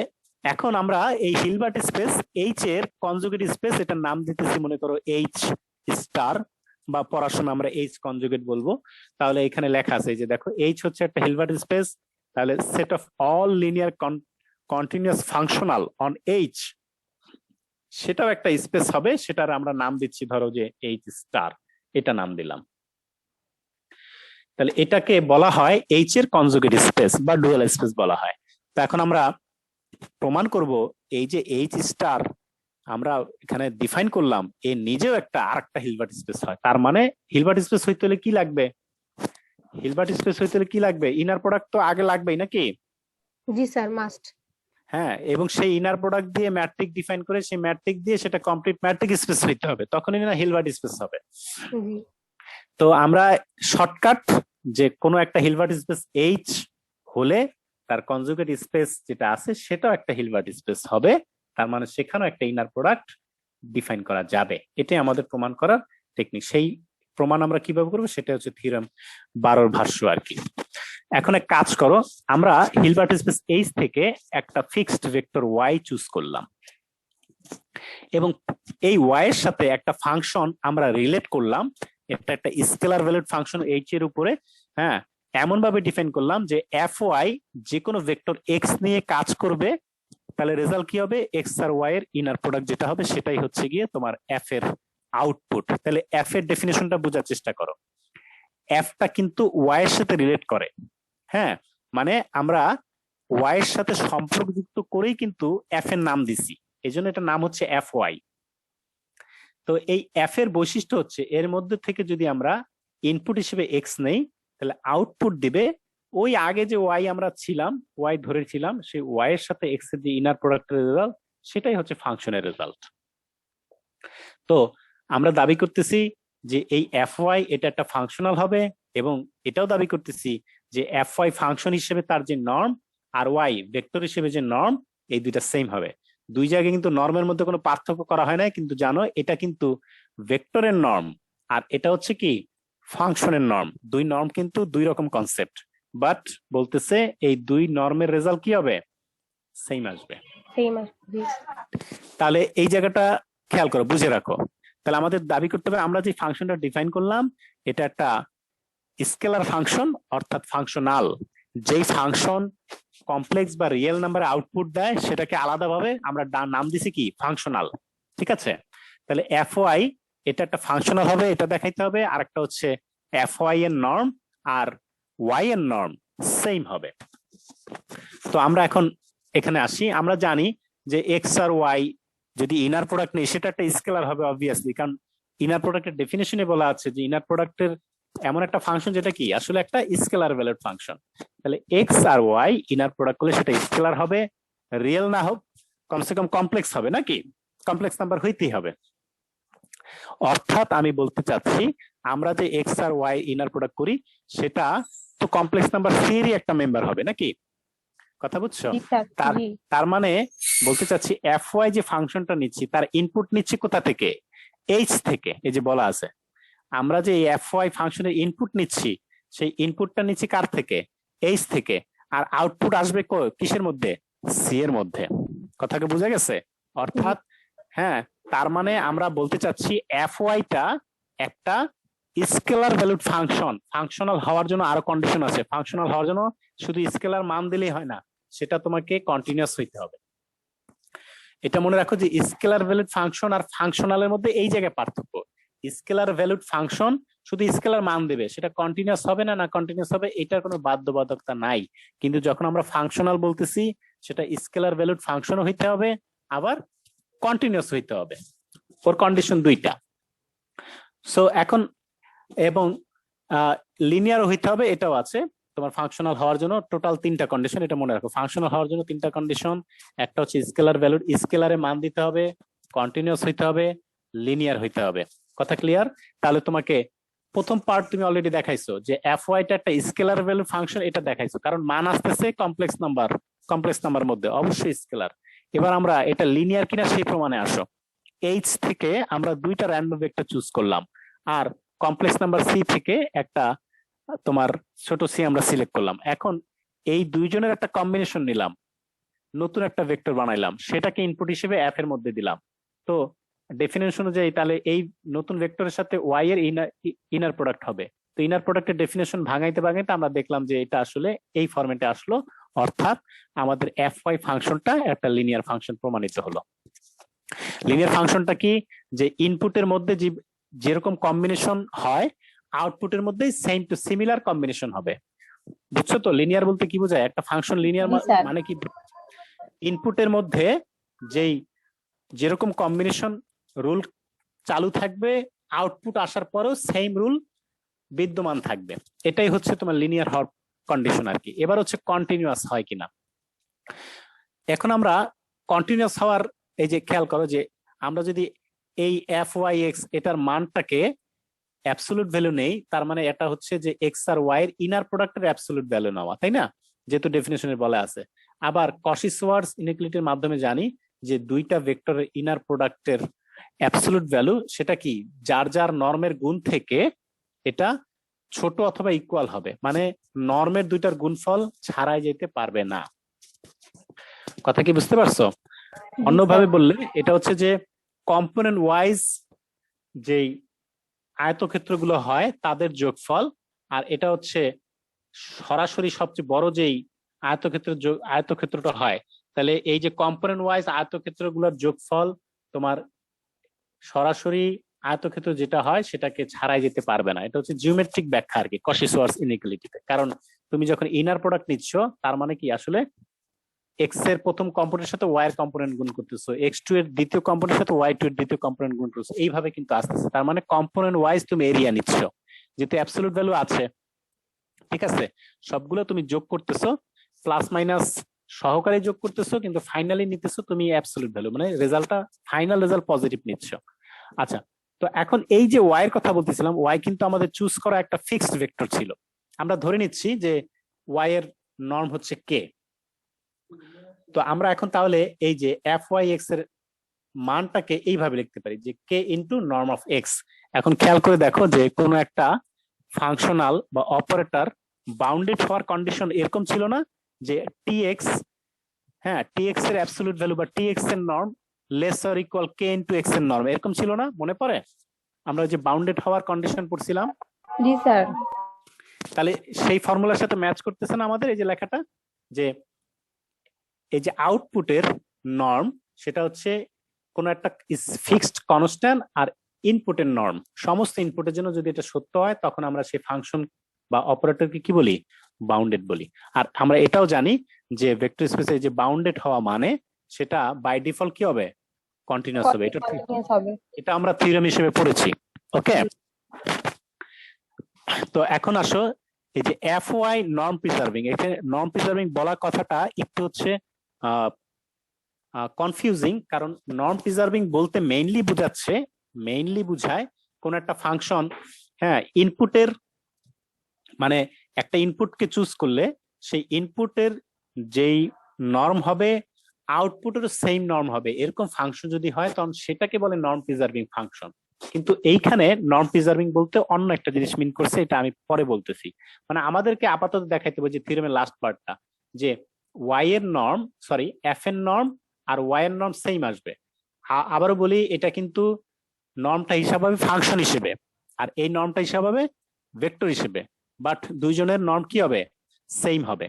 এখন আমরা এই হিলবার্ট স্পেস এইচ এর কনজুগেট স্পেস এটার নাম দিতেছি মনে করো এইচ স্টার, বা পড়ার সময় আমরা এইচ কনজুগেট বলবো। তাহলে এখানে লেখা আছে এই যে দেখো, এইচ হচ্ছে একটা হিলবার্ট স্পেস, তাহলে set of all linear continuous functional on H, সেটাও একটা স্পেস হবে, সেটার আমরা নাম দিচ্ছি ধরো যে এইচ স্টার, এটা নাম দিলাম। তাহলে এটাকে বলা হয় এইচ এর কনজুগেট স্পেস বা ডুয়াল স্পেস বলা হয়। তো এখন আমরা প্রমাণ করব এই যে এইচ স্টার আমরা এখানে ডিফাইন করলাম, এ নিজেও একটা আরেকটা হিলবার্ট স্পেস হয়। তার মানে হিলবার্ট স্পেস হইতে হলে কি লাগবে? হিলবার্ট স্পেস হইতে হলে কি লাগবে? ইনার প্রোডাক্ট তো আগে লাগবেই নাকি? জি স্যার, মাস্ট। হ্যাঁ, এবং সেই ইনার প্রোডাক্ট দিয়ে ম্যাট্রিক ডিফাইন করে সেই ম্যাট্রিক দিয়ে সেটা কমপ্লিট ম্যাট্রিক স্পেস হইতে হবে, তখনই না হিলবার্ট স্পেস হবে। জি। তো আমরা শর্টকাট যে কোনো একটা হিলবার্ট স্পেস এইচ হলে তার কনজুগেট স্পেস যেটা আছে সেটাও একটা হিলবার্ট স্পেস হবে, তার মানে সেখানেও একটা ইনার প্রোডাক্ট ডিফাইন করা যাবে। এটাই আমাদের প্রমাণ করার টেকনিক। সেই প্রমাণ আমরা কিভাবে করবো সেটা হচ্ছে থিওরেম 12 ভাষ্য আর কি। এখন এক কাজ করো, আমরা হিলবার্ট স্পেস এইচ থেকে একটা ফিক্সড ভেক্টর ওয়াই চুজ করলাম এবং এই ওয়াই এর সাথে একটা ফাংশন আমরা রিলেট করলাম, এটা একটা স্কেলার ভ্যালুড ফাংশন এইচ এর উপরে। হ্যাঁ, এমন ভাবে ডিফাইন করলাম যে এফ ওয়াই যে কোনো ভেক্টর এক্স নিয়ে কাজ করবে, তাহলে রেজাল্ট কি হবে? এক্স আর ওয়াই এর ইনার প্রোডাক্ট যেটা হবে সেটাই হচ্ছে গিয়ে তোমার এফ এর আউটপুট। তাহলে এফ এর ডেফিনেশনটা বোঝার চেষ্টা করো। এফটা কিন্তু ওয়াই এর সাথে রিলেট করে। হ্যাঁ, মানে আমরা ওয়াই এর সাথে সম্পর্কযুক্ত করেই কিন্তু এফ এর নাম দিছি, এই জন্য এটার নাম হচ্ছে এফ ওয়াই। তো এই এফ এর বৈশিষ্ট্য হচ্ছে এর মধ্যে থেকে যদি আমরা ইনপুট হিসেবে এক্স নেই, তাহলে আউটপুট দিবে ওই আগে যে ওয়াই আমরা ছিলাম, ওয়াই ধরেছিলাম, সেই ওয়াই এর সাথে এক্স এর যে ইনার প্রোডাক্টের রেজাল্ট সেটাই হচ্ছে ফাংশনের রেজাল্ট। তো আমরা দাবি করতেছি যে এই এফ ওয়াই এটা একটা ফাংশনাল হবে, এবং এটাও দাবি করতেছি যে এফ ওয়াই ফাংশন হিসেবে তার যে নর্ম আর ওয়াই ভেক্টর হিসেবে যে নর্ম, এই দুইটা সেম হবে। দুই জায়গায় কিন্তু নর্মের মধ্যে কোনো পার্থক্য করা হয় না, কিন্তু জানো এটা কিন্তু ভেক্টরের নর্ম আর এটা হচ্ছে কি ফাংশনের নর্ম। দুই নর্ম কিন্তু দুই রকম কনসেপ্ট, বাট বলতেছে এই দুই নর্মের রেজাল্ট কি হবে? সেম আসবে। সেম আসবে। তাহলে এই জায়গাটা খেয়াল করো, বুঝে রাখো। তাহলে আমাদের দাবি করতে হবে আমরা যে ফাংশনটা ডিফাইন করলাম এটা একটা স্কেলার ফাংশন, অর্থাৎ ফাংশনাল। যেই ফাংশন কমপ্লেক্স বা রিয়েল নাম্বারে আউটপুট দেয় সেটাকে আলাদাভাবে আমরা নাম দিছি কি? ফাংশনাল। ঠিক আছে, তাহলে এফ ওয়াই এটা একটা ফাংশনাল হবে, এটা দেখাইতে হবে। আর একটা হচ্ছে এফ ওয়াই এর নর্ম আর ওয়াই এর নর্ম সেম হবে। তো আমরা এখন এখানে আসি, আমরা জানি যে এক্স আর ওয়াই যদি ইনার প্রোডাক্ট নেই সেটা একটা স্কেলার হবে অবভিয়াসলি, কারণ ইনার প্রোডাক্টের ডেফিনেশনে বলা আছে যে ইনার প্রোডাক্টের এমন একটা ফাংশন যেটা কি আসলে একটা স্কেলার ভ্যালুড ফাংশন। তাহলে এক্স আর ওয়াই ইনার প্রোডাক্ট করলে সেটা স্কেলার হবে, রিয়েল না হোক কমসে কম কমপ্লেক্স হবে, নাকি? কমপ্লেক্স নাম্বার হইতেই হবে। অর্থাৎ আমি বলতে চাচ্ছি আমরা যে এক্স আর ওয়াই ইনার প্রোডাক্ট করি সেটা তো কমপ্লেক্স নাম্বার সি এরই একটা মেম্বার হবে, নাকি? কথা বুঝছো? তার মানে বলতে চাচ্ছি এফ ওয়াই যে ফাংশনটা নিচ্ছি তার ইনপুট নিচ্ছি কোথা থেকে? এইচ থেকে। এই যে বলা আছে আমরা যে এফ ওয়াই ফাংশনের ইনপুট নিচ্ছি সেই ইনপুটটা নিচ্ছি কার থেকে? এইচ থেকে। আর আউটপুট আসবে কিসের মধ্যে? সি এর মধ্যে। কথাকে বোঝা গেছে? অর্থাৎ হ্যাঁ, তার মানে আমরা বলতে চাচ্ছি এফ ওয়াইটা একটা স্কেলার ভ্যালুড ফাংশন। ফাংশনাল হওয়ার জন্য আরো কন্ডিশন আছে। ফাংশনাল হওয়ার জন্য শুধু স্কেলার মান দিলেই হয় না, সেটা তোমাকে কন্টিনিউয়াস হইতে হবে। এটা মনে রাখো যে স্কেলার ভ্যালুড ফাংশন আর ফাংশনালের মধ্যে এই জায়গায় পার্থক্য। স্কেলার ভ্যালুড ফাংশন শুধু স্কেলার মান দেবে, সেটা কন্টিনিউয়াস হবে না, না কন্টিনিউয়াস হবে এটার কোনো বাধ্যবাধকতা নাই। কিন্তু যখন আমরা ফাংশনাল বলতেছি সেটা স্কেলার ভ্যালুড ফাংশনও হইতে হবে আবার কন্টিনিউয়াস হইতে হবে। ওর কন্ডিশন দুইটা। সো এখন এবং লিনিয়ারও হইতে হবে, এটাও আছে তোমার ফাংশনাল হওয়ার জন্য। টোটাল তিনটা কন্ডিশন, এটা মনে রাখো। ফাংশনাল হওয়ার জন্য তিনটা কন্ডিশন, একটা হচ্ছে স্কেলার ভ্যালুড, স্কেলারে মান দিতে হবে, কন্টিনিউয়াস হইতে হবে, লিনিয়ার হইতে হবে। কথা ক্লিয়ার? তাহলে তোমাকে প্রথম পার্ট তুমি অলরেডি দেখাইছো যে এফ ওয়াইটা একটা স্কেলার ভ্যালু ফাংশন, এটা দেখাইছো কারণ মান আসতেছে কমপ্লেক্স নাম্বার মধ্যে, অবশ্যই স্কেলার। এবার আমরা এটা লিনিয়ার কিনা সেই প্রমাণে আসো। এইচ থেকে আমরা দুইটা র্যান্ডম ভেক্টর চুজ করলাম আর কমপ্লেক্স নাম্বার সি থেকে একটা তোমার ছোট সি আমরা সিলেক্ট করলাম। এখন এই দুইজনের একটা কম্বিনেশন নিলাম, নতুন একটা ভেক্টর বানাইলাম, সেটাকে ইনপুট হিসেবে এফ এর মধ্যে দিলাম। তো ডেফিনেশন অনুযায়ী তাহলে এই নতুন ভেক্টরের সাথে ওয়াই এর ইনার প্রোডাক্ট হবে। তো ইনার প্রোডাক্টের ডেফিনেশন ভাঙাইতে ভাঙাইতে আমরা দেখলাম যে এটা আসলে এই ফরম্যাটে আসলো, অর্থাৎ আমাদের এফ ওয়াই ফাংশনটা একটা লিনিয়ার ফাংশন প্রমাণিত হলো। লিনিয়ার ফাংশনটা কি, যে ইনপুটের মধ্যে যেরকম কম্বিনেশন হয় আউটপুটের মধ্যে সেম টু সিমিলার কম্বিনেশন হবে। বুঝছো তো লিনিয়ার বলতে কি বোঝায়? একটা ফাংশন লিনিয়ার জি স্যার। মানে কি, ইনপুটের মধ্যে যেরকম কম্বিনেশন রুল চালু থাকবে, আউটপুট আসার পরেও সেম রুল বিদ্যমান থাকবে। এটাই হচ্ছে তোমার লিনিয়ার হওয়ার কন্ডিশন আর কি। এবার হচ্ছে কন্টিনিউয়াস হয় কিনা। এখন আমরা কন্টিনিউয়াস হওয়ার, এই যে খেয়াল করো যে আমরা যদি এই এফ ওয়াই এক্স এটার মানটাকে অ্যাবসলিউট ভ্যালু নেই, তার মানে এটা হচ্ছে যে এক্স আর ওয়াই এর ইনার প্রোডাক্টের অ্যাবসলিউট ভ্যালু নেওয়া, তাই না? যেহেতু ডেফিনেশনে বলা আছে। আবার কশি-সোয়ার্টজ ইনইকুয়ালিটির মাধ্যমে জানি যে দুইটা ভেক্টরের ইনার প্রোডাক্টের অ্যাবসলিউট ভ্যালু সেটা কি, যার যার নর্মের গুণ থেকে এটা ছোট অথবা ইকুয়াল হবে, মানে নর্মের দুইটার গুণফল ছাড়াই যেতে পারবে না। কথা কি বুঝতে পারছো? অন্যভাবে বললে এটা হচ্ছে যে কম্পোনেন্ট ওয়াইজ যেই আয়তক্ষেত্রগুলো হয় তাদের যোগফল, আর এটা হচ্ছে সরাসরি সবচেয়ে বড় যেই আয়তক্ষেত্রটা হয়। তাহলে এই যে কম্পোনেন্ট ওয়াইজ আয়তক্ষেত্রগুলোর যোগফল তোমার সরাসরি আয়তক্ষেত্র যেটা হয় সেটাকে ছাড়াই যেতে পারবে না। এটা হচ্ছে জিওমেট্রিক ব্যাখ্যা আর কি কশি-সোয়ার্টজ ইনইকুয়ালিটিতে। কারণ তুমি যখন ইনার প্রোডাক্ট নিচ্ছ, তার মানে কি আসলে এক্স এর প্রথম কম্পোনেন্টের সাথে ওয়াই এর কম্পোনেন্ট গুণ করতেছো, এক্স টু এর দ্বিতীয় কম্পোনেন্টের সাথে ওয়াই টু এর দ্বিতীয় কম্পোনেন্ট গুণ করতেছো, এইভাবে কিন্তু আসতেছে। তার মানে কম্পোনেন্ট ওয়াইজ তুমি এরিয়া নিচ্ছ, যেহেতু অ্যাবসলিউট ভ্যালু আছে, ঠিক আছে? সবগুলো তুমি যোগ করতেছো, প্লাস মাইনাস সহকারে যোগ করতেছো, কিন্তু ফাইনালি নিতেছো তুমি অ্যাবসলিউট ভ্যালু, মানে রেজাল্টটা ফাইনাল রেজাল্ট পজিটিভ নিচ্ছ। আচ্ছা, তো এখন এই যে ওয়াই এর কথা বলতেছিলাম, ওয়াই কিন্তু আমাদের চুজ করা একটা ফিক্সড ভেক্টর ছিল। আমরা ধরে নিচ্ছি যে ওয়াই এর নর্ম হচ্ছে কে। তো আমরা এখন তাহলে এই যে এফ ওয়াই এক্স এর মানটাকে এইভাবে লিখতে পারি যে কে ইন্টু নর্ম অফ এক্স। এখন খেয়াল করে দেখো যে কোনো একটা ফাংশনাল বা অপারেটর বাউন্ডেড হওয়ার কন্ডিশন এরকম ছিল না যে টি এক্স, হ্যাঁ টি এক্স এর অ্যাবসলিউট ভ্যালু বা টি এক্স এর norm less or equal K into x এর নর্ম, এরকম ছিল না? মনে পড়ে আমরা যে বাউন্ডেড হওয়ার কন্ডিশন পড়ছিলাম? জি স্যার। তাহলে সেই ফর্মুলার সাথে ম্যাচ করতেছে না আমাদের এই যে লেখাটা, যে এই যে আউটপুটের নর্ম সেটা হচ্ছে কোন একটা ফিক্সড কনস্ট্যান্ট, আর ইনপুটের নর্ম সমস্ত ইনপুটের জন্য যদি এটা সত্য হয়, তখন আমরা সেই ফাংশন বা অপারেটরকে কি বলি? বাউন্ডেড বলি। আর আমরা এটাও জানি যে ভেক্টর স্পেসে যে বাউন্ডেড হওয়া মানে সেটা বাই ডিফল্ট কি হবে? কন্টিনিউয়াস হবে। কন্টিনিউয়াস হবে। এটা আমরা থিওরেম হিসেবে পড়েছি। ওকে, তো এখন আসো এই যে এফ ওয়াই নর্ম প্রিসার্ভিং, এখানে নর্ম প্রিসার্ভিং বলা কথাটা একটু হচ্ছে কনফিউজিং, কারণ নর্ম প্রিসার্ভিং বলতে মেইনলি বুঝায় কোন একটা ফাংশন, হ্যাঁ ইনপুটের মানে একটা ইনপুটকে চুজ করলে সেই ইনপুটের যেই নর্ম হবে আউটপুটের সেম নর্ম হবে, এরকম ফাংশন যদি হয় তখন সেটাকে বলে নর্ম প্রিসার্ভিং ফাংশন। কিন্তু এইখানে নর্ম প্রিসার্ভিং বলতে অন্য একটা জিনিস মিন করছে, এটা আমি পরে বলতেছি। মানে আমাদেরকে আপাতত দেখাইতে হবে যে থিওরেমের লাস্ট পার্টটা, যে ওয়াই এর নর্ম সরি এফ এর নর্ম আর ওয়াই এর নর্ম সেম আসবে। আবারও বলি, এটা কিন্তু নর্মটা হিসাব হবে ফাংশন হিসেবে, আর এই নর্মটা হিসাব হবে ভেক্টর হিসেবে, বাট দুইজনের নর্ম কি হবে? সেম হবে।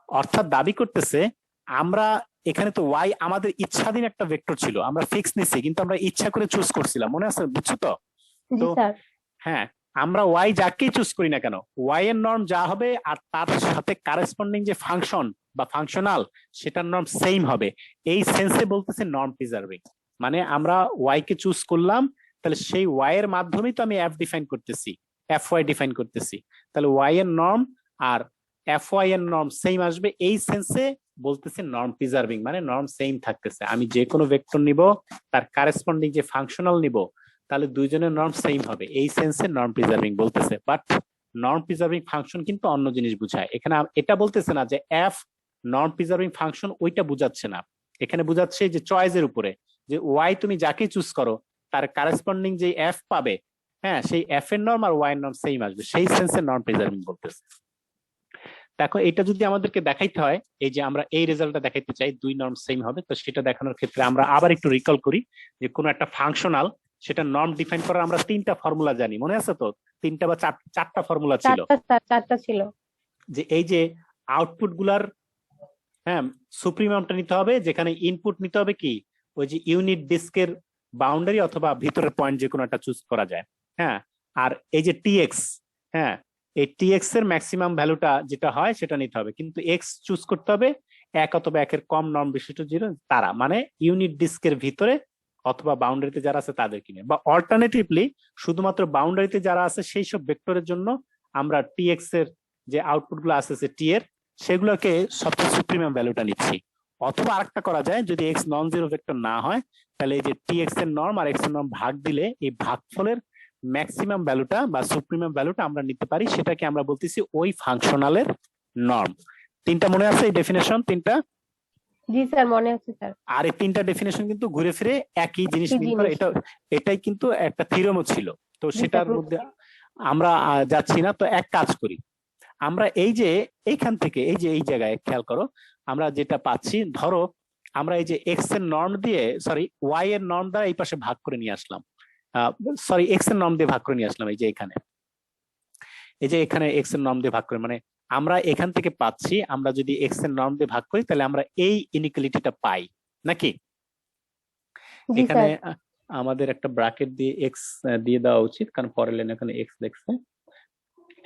অর্থাৎ দাবি করতেছে আমরা এখানে তো ওয়াই আমাদের ইচ্ছাধীন একটা ভেক্টর ছিল, আমরা ফিক্স নিছি, কিন্তু আমরা ইচ্ছা করে চুজ করছিলাম, মনে আছে? বুঝছো তো? জি স্যার। হ্যাঁ, আমরা ওয়াই যাকেই চুজ করি না কেন, ওয়াই এর নর্ম যা হবে আর তার সাথে কারেসপন্ডিং যে ফাংশন বা ফাংশনাল সেটার নর্ম সেম হবে। এই সেন্সে বলতেছে নর্ম প্রিসার্ভিং, মানে আমরা ওয়াই কে চুজ করলাম, তাহলে সেই ওয়াই এর মাধ্যমেই তো আমি এফ ডিফাইন করতেছি, এফ ওয়াই ডিফাইন করতেছি, তাহলে ওয়াই এর নর্ম আর এফ ওয়াই এর নর্ম সেম আসবে। এই সেন্সে বলতেছে নর্ম প্রিসার্ভিং, মানে নর্ম সেম থাকতেছে। আমি যে কোনো ভেক্টর নিব, তার কারেসপন্ডিং যে ফাংশনাল নিব, তাহলে দুইজনের নর্ম সেম হবে, এই সেন্সে নর্ম প্রিসার্ভিং বলতেছে। বাট নর্ম প্রিসার্ভিং ফাংশন কিন্তু অন্য জিনিস বুঝায়। এখানে এটা বলতেছে না যে এফ নর্ম প্রিসার্ভিং ফাংশন, ওইটা বুঝাচ্ছে না। এখানে বুঝাচ্ছে যে চয়েসের উপরে, যে ওয়াই তুমি যাকে চুজ করো তার কারেসপন্ডিং যে এফ পাবে, হ্যাঁ সেই এফ এর নর্ম আর ওয়াই এর নর্ম সেম আসবে, সেই সেন্সে নর্ম প্রিসার্ভিং বলতেছে। দেখো এটা যদি আমাদেরকে দেখাইতে হয়, এই যে আমরা এই রেজাল্টটা দেখাইতে চাই 2 নর্ম সেম হবে, তো সেটা দেখানোর ক্ষেত্রে আমরা আবার একটু রিকল করি যে কোন একটা ফাংশনাল সেটা নর্ম ডিফাইন করার আমরা 3টা ফর্মুলা জানি, মনে আছে তো? 3টা বা 4টা ফর্মুলা ছিল, চারটা ছিল। যে এই যে আউটপুট গুলার, হ্যাঁ, সুপ্রিমামটা নিতে হবে, যেখানে ইনপুট নিতে হবে কি ওই যে ইউনিট ডিস্কের বাউন্ডারি অথবা ভিতরের পয়েন্ট যে কোনো একটা চুজ করা যায়। হ্যাঁ, আর এই যে টিএক্স, হ্যাঁ, এই টিএক্স এর ম্যাক্সিমাম ভ্যালুটা যেটা হয় সেটা নিতে হবে, কিন্তু এক্স চুজ করতে হবে 1 অথবা 1-এর কম নর্ম বিশিষ্ট জিরো তারা, মানে ইউনিট ডিস্কের ভিতরে অথবা বাউন্ডারিতে যারা আছে তাদের কিনে, বা অল্টারনেটিভলি শুধুমাত্র বাউন্ডারিতে যারা আছে সেই সব ভেক্টরের জন্য আমরা টিএক্স এর যে আউটপুট গুলো আছে টি এর সেগুলোকে সবচেয়ে সুপ্রিমিয়াম ভ্যালুটা নিচ্ছি। অথবা আরেকটা করা যায়, যদি এক্স নন জিরো ভেক্টর না হয় তাহলে এই যে টিএক্স এর নর্ম আর এক্স এর নর্ম ভাগ দিলে এই ভাগফলের ম্যাক্সিমাম ভ্যালুটা বা সুপ্রিমিয়াম ভ্যালুটা আমরা নিতে পারি, সেটাকে আমরা বলতেছি ওই ফাংশনালের নর্ম। 3টা মনে আছে এই ডেফিনেশন 3টা? জি স্যার, মনে আছে স্যার। আর এই 3টা ডেফিনেশন কিন্তু ঘুরে ফিরে একই জিনিস মিন করে, এটাই কিন্তু একটা থিওরেমও ছিল, তো সেটার মধ্যে আমরা যাচ্ছি না। তো এক কাজ করি, আমরা এই যে এইখান থেকে এই যে এই জায়গায় খেয়াল করো, আমরা যেটা পাচ্ছি, ধরো আমরা এই যে এক্স এর নর্ম দিয়ে, সরি ওয়াই এর নর্ম দ্বারা এই পাশে ভাগ করে নিয়ে আসলাম, সরি এক্স এর নর্ম দিয়ে ভাগ করে নিয়ে আসলাম, এই যে এখানে, এই যে এখানে এক্স এর নর্ম দিয়ে ভাগ করে, মানে আমরা এখান থেকে পাচ্ছি, আমরা যদি এক্স এর নর্ম দিয়ে ভাগ করি তাহলে আমরা এই ইনইকুয়ালিটিটা পাই নাকি? এখানে আমাদের একটা ব্র্যাকেট দিয়ে এক্স দিয়ে দেওয়া উচিত, কারণ পরের লাইনে এখানে এক্স লেখছে।